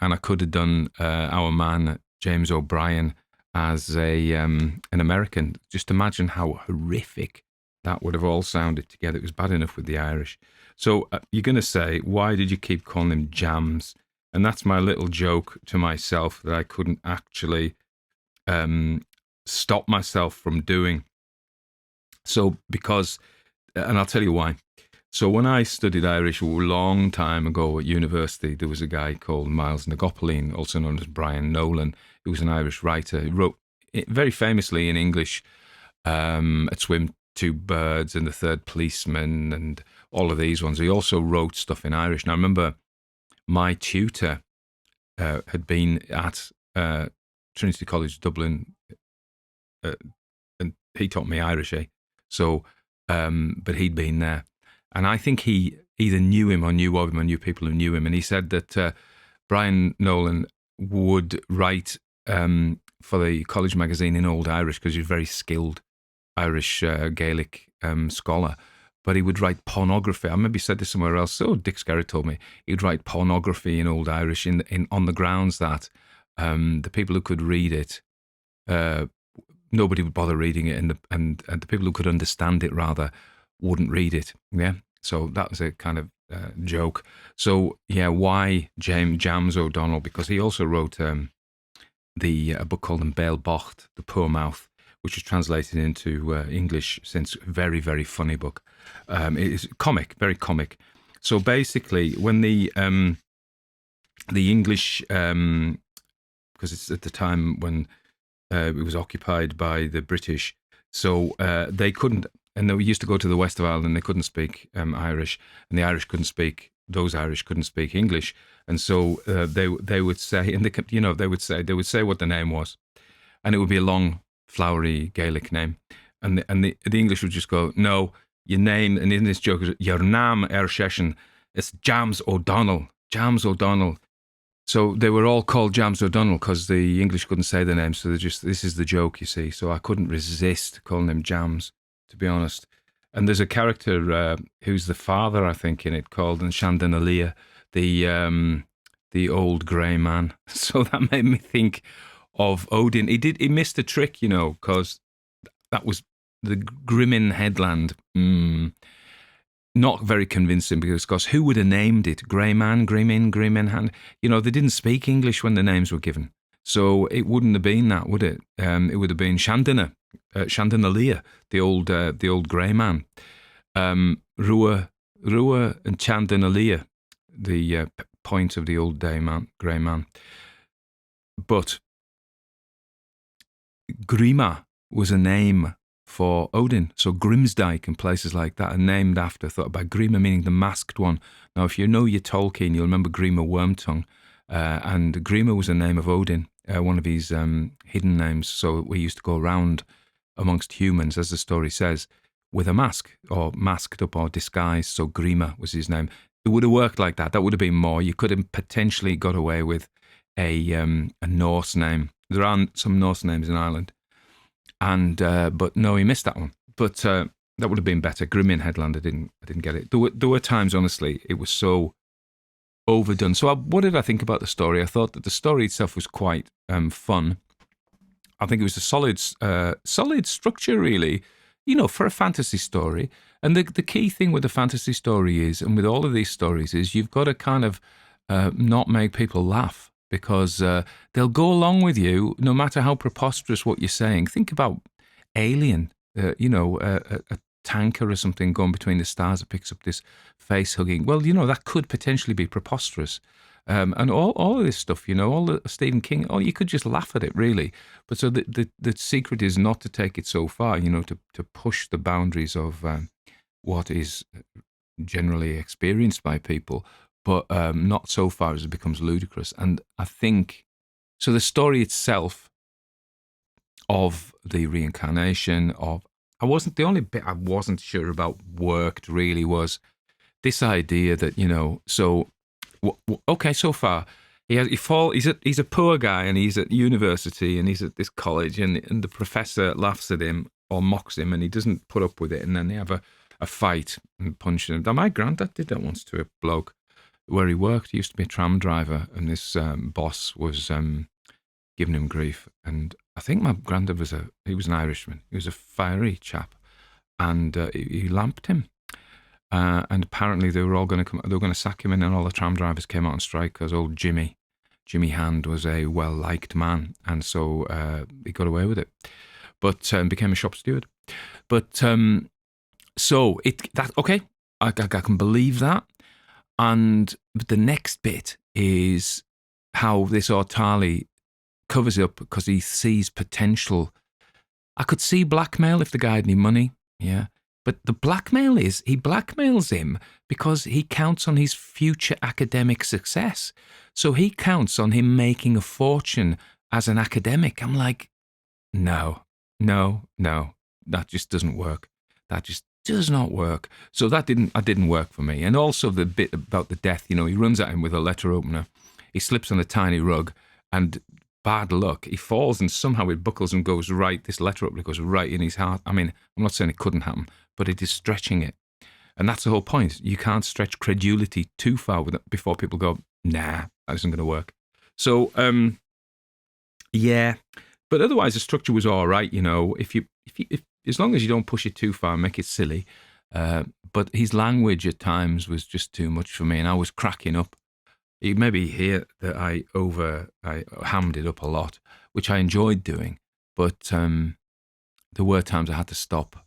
I could have done our man James O'Brien as an American. Just imagine how horrific that would have all sounded together. It was bad enough with the Irish. So you're going to say, why did you keep calling him Jams? And that's my little joke to myself that I couldn't actually stop myself from doing. So and I'll tell you why. So when I studied Irish a long time ago at university, there was a guy called Miles Nagopoline, also known as Brian Nolan, who was an Irish writer. He wrote very famously in English, At Swim, Two Birds and The Third Policeman and all of these ones. He also wrote stuff in Irish. And I remember my tutor had been at Trinity College Dublin, and he taught me Irish, So, but he'd been there. And I think he either knew him or knew of him or knew people who knew him. And he said that Brian Nolan would write for the college magazine in Old Irish, because he's a very skilled Irish Gaelic scholar. But he would write pornography. I maybe said this somewhere else. So Dick Skerritt told me he'd write pornography in Old Irish on the grounds that the people who could read it nobody would bother reading it, and the people who could understand it rather wouldn't read it. Yeah, so that was a kind of joke. So yeah, why Jams O'Donnell? Because he also wrote a book called In Bail Bocht, The Poor Mouth, which was translated into English since. Very, very funny book. It is comic, very comic. So basically, when the English, because it's at the time when it was occupied by the British, so they couldn't, and they used to go to the west of Ireland, they couldn't speak Irish, and the Irish couldn't speak, those Irish couldn't speak English, and so they would say, and they would say what the name was, and it would be a long, flowery Gaelic name, and the English would just go, no, your name, and in this joke, your name Session, it's Jams O'Donnell. So they were all called Jams O'Donnell because the English couldn't say the name. So this is the joke, you see. So I couldn't resist calling him Jams, to be honest. And there's a character who's the father, I think, in it called Shandan Aliyah, the old grey man. So that made me think of Odin. He missed a trick, because that was the Grimmin Headland. Not very convincing, because who would have named it? Grey Man, Grimmin Hand. They didn't speak English when the names were given. So it wouldn't have been that, would it? It would have been Shandana Aliyah, the old grey man. Rua and Shandan Aliyah, the point of the old grey man. But Grima was a name for Odin. So Grimsdyke and places like that are named after, thought by Grima, meaning the masked one. Now, if you know your Tolkien, you'll remember Grima Wormtongue. And Grima was a name of Odin, one of his hidden names. So we used to go around amongst humans, as the story says, with a mask, or masked up or disguised. So Grima was his name. It would have worked like that. That would have been more. You could have potentially got away with a Norse name. There aren't some Norse names in Ireland. And but no, he missed that one. But that would have been better. Grimmin Headland, I didn't get it. There were times, honestly, it was so overdone. So what did I think about the story? I thought that the story itself was quite fun. I think it was a solid structure, really, for a fantasy story. And the key thing with the fantasy story is, and with all of these stories, is you've got to kind of not make people laugh. Because they'll go along with you no matter how preposterous what you're saying. Think about Alien, a tanker or something going between the stars that picks up this face hugging. Well, that could potentially be preposterous. And all of this stuff, all the Stephen King, you could just laugh at it, really. But so the secret is not to take it so far, to push the boundaries of what is generally experienced by people, but not so far as it becomes ludicrous. And I think, so the story itself of the reincarnation the only bit I wasn't sure about worked really was this idea that, okay, so far, he's a poor guy and he's at university and he's at this college and the professor laughs at him or mocks him and he doesn't put up with it, and then they have a fight and punch him. Now, my granddad did that once to a bloke where he worked. He used to be a tram driver, and this boss was giving him grief. And I think my granddad was an Irishman. He was a fiery chap, and he lamped him. And apparently they were all going to sack him, and then all the tram drivers came out on strike because old Jimmy Hand was a well-liked man, and so he got away with it, but became a shop steward. But I can believe that. And the next bit is how this Ortali covers it up because he sees potential. I could see blackmail if the guy had any money, yeah. But the blackmail is, he blackmails him because he counts on his future academic success. So he counts on him making a fortune as an academic. I'm like, no, that just doesn't work. That just does not work. So that didn't work for me. And also the bit about the death, he runs at him with a letter opener. He slips on a tiny rug and bad luck, he falls and somehow it buckles and goes right, this letter opener goes right in his heart. I mean, I'm not saying it couldn't happen, but it is stretching it. And that's the whole point. You can't stretch credulity too far with it before people go, nah, that isn't going to work. So, But otherwise, the structure was all right. If as long as you don't push it too far, and make it silly. But his language at times was just too much for me, and I was cracking up. You maybe hear that I hammed it up a lot, which I enjoyed doing. But there were times I had to stop,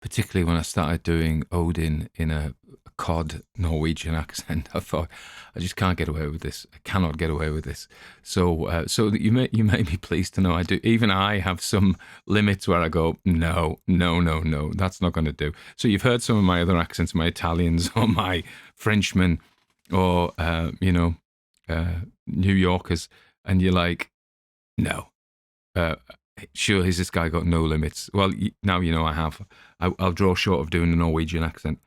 particularly when I started doing Odin in a cod Norwegian accent. I thought, I just can't get away with this. I cannot get away with this. So you may be pleased to know I do. Even I have some limits where I go, no, that's not going to do. So you've heard some of my other accents, my Italians or my Frenchmen, or New Yorkers, and you're like, no. Sure, has this guy got no limits? Well, now you know I have. I'll draw short of doing a Norwegian accent.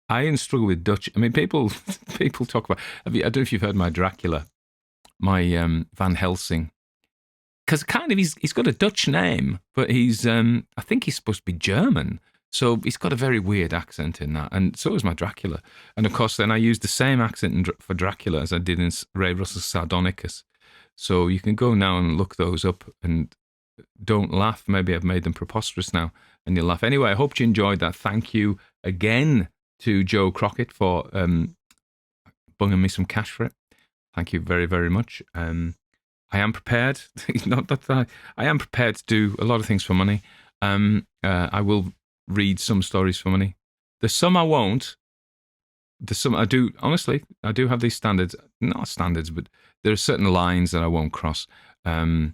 I struggle with Dutch. I mean, people talk about. I don't know if you've heard my Dracula, my Van Helsing, because kind of he's got a Dutch name, but he's I think he's supposed to be German, so he's got a very weird accent in that, and so is my Dracula. And of course, then I used the same accent for Dracula as I did in Ray Russell's Sardonicus. So you can go now and look those up, and don't laugh. Maybe I've made them preposterous now, and you'll laugh. Anyway, I hope you enjoyed that. Thank you again to Joe Crockett for bunging me some cash for it. Thank you very, very much. I am prepared. Not that I am prepared to do a lot of things for money. I will read some stories for money. There's some I won't. There's some I do. Honestly, I do have these standards. Not standards, but there are certain lines that I won't cross. The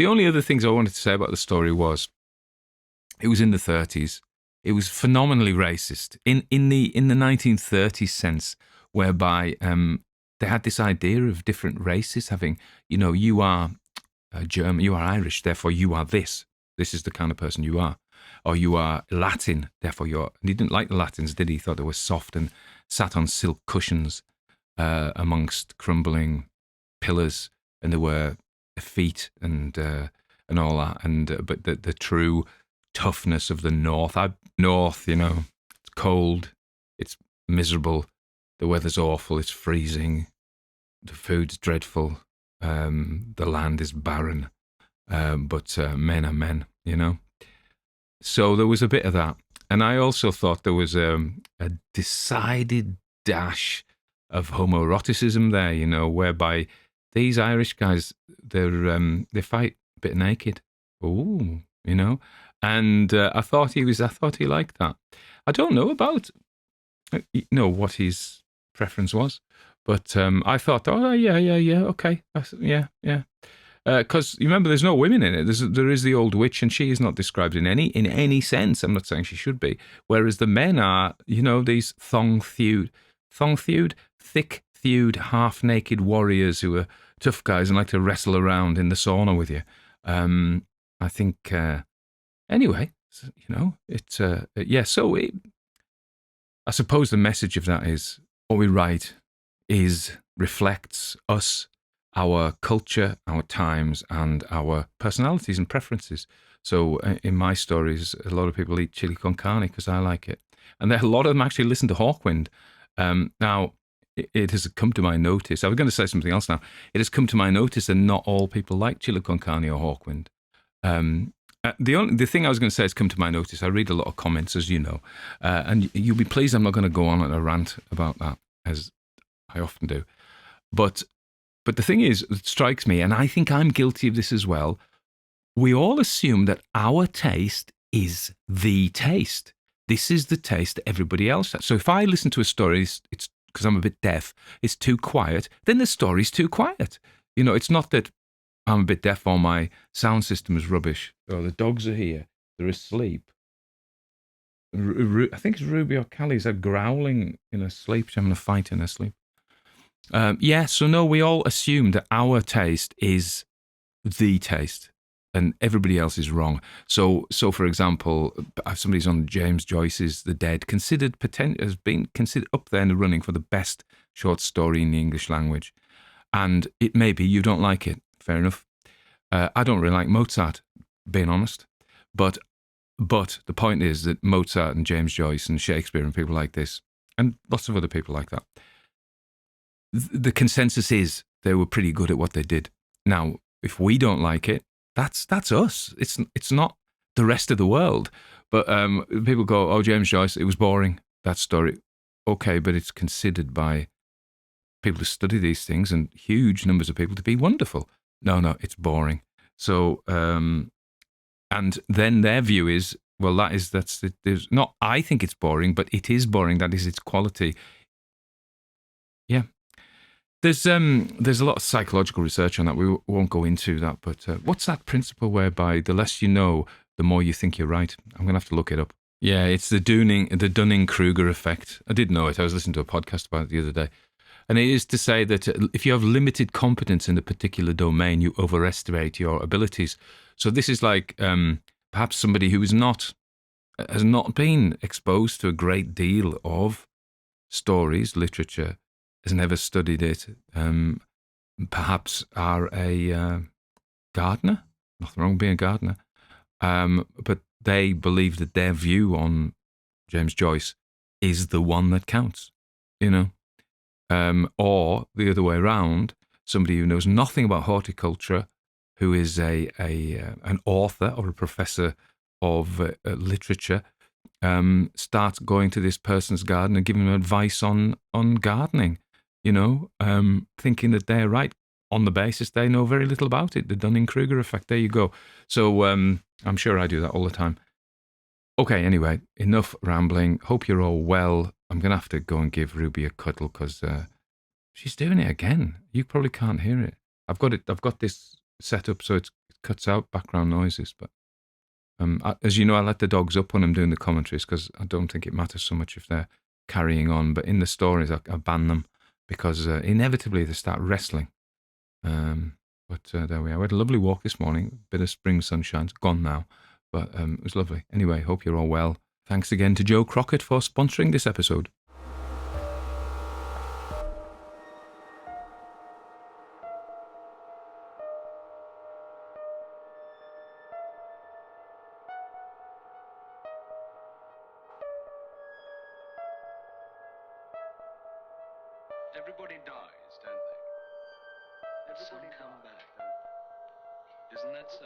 only other things I wanted to say about the story was, it was in the 30s. It was phenomenally racist in the 1930s sense, whereby they had this idea of different races having, you are German, you are Irish, therefore you are this. This is the kind of person you are. Or you are Latin, therefore you're. And he didn't like the Latins, did he? He thought they were soft and sat on silk cushions amongst crumbling pillars, and there were feet and all that. But the true toughness of the North. North, it's cold, it's miserable, the weather's awful, it's freezing, the food's dreadful, the land is barren, but men are men, So there was a bit of that. And I also thought there was a decided dash of homoeroticism there, whereby these Irish guys, they fight a bit naked. Ooh, And I thought he liked that. I don't know about, what his preference was, but I thought, yeah, okay, yeah. Because you remember, there's no women in it. There is the old witch, and she is not described in any sense. I'm not saying she should be. Whereas the men are, these thong-thewed, thick-thewed, half-naked warriors who are tough guys and like to wrestle around in the sauna with you. I think. Anyway, it's So I suppose the message of that is, what we write reflects us, our culture, our times, and our personalities and preferences. So in my stories, a lot of people eat chili con carne because I like it, and a lot of them actually listen to Hawkwind. Now, it has come to my notice. I was going to say something else now. It has come to my notice that not all people like chili con carne or Hawkwind. The thing I was going to say has come to my notice. I read a lot of comments, as you know, and you'll be pleased I'm not going to go on a rant about that, as I often do. But the thing is, it strikes me, and I think I'm guilty of this as well, we all assume that our taste is the taste. This is the taste that everybody else has. So if I listen to a story, it's because I'm a bit deaf, it's too quiet, then the story's too quiet. It's not that I'm a bit deaf or my sound system is rubbish. Oh, the dogs are here. They're asleep. I think it's Ruby or Callie's growling in her sleep. She's having a fight in her sleep. So no, we all assume that our taste is the taste and everybody else is wrong. So for example, somebody's on James Joyce's The Dead, has been considered up there in the running for the best short story in the English language. And it may be you don't like it. Fair enough. I don't really like Mozart, being honest. But the point is that Mozart and James Joyce and Shakespeare and people like this, and lots of other people like that, the consensus is they were pretty good at what they did. Now, if we don't like it, that's us. It's not the rest of the world. But people go, oh, James Joyce, it was boring, that story. Okay, but it's considered by people who study these things and huge numbers of people to be wonderful. No, it's boring. So, and then their view is, well, there's not, I think it's boring, but it is boring. That is its quality. Yeah. There's a lot of psychological research on that. We won't go into that, but what's that principle whereby the less you know, the more you think you're right? I'm going to have to look it up. Yeah, it's the Dunning-Kruger effect. I did know it. I was listening to a podcast about it the other day. And it is to say that if you have limited competence in a particular domain, you overestimate your abilities. So this is like perhaps somebody who has not been exposed to a great deal of stories, literature, has never studied it, perhaps are a gardener. Nothing wrong with being a gardener. But they believe that their view on James Joyce is the one that counts, you know. Or the other way around, somebody who knows nothing about horticulture, who is an author or a professor of literature, starts going to this person's garden and giving them advice on gardening, you know, thinking that they're right on the basis they know very little about it. The Dunning-Kruger effect. There you go. So I'm sure I do that all the time. Okay, anyway, enough rambling. Hope you're all well. I'm going to have to go and give Ruby a cuddle because she's doing it again. You probably can't hear it. I've got this set up so it cuts out background noises. But as you know, I let the dogs up when I'm doing the commentaries because I don't think it matters so much if they're carrying on. But in the stories, I ban them because inevitably they start wrestling. But there we are. We had a lovely walk this morning. Bit of spring sunshine. It's gone now. But it was lovely. Anyway, hope you're all well. Thanks again to Joe Crockett for sponsoring this episode. Everybody dies, don't they? Everybody come back, don't they? Isn't that so?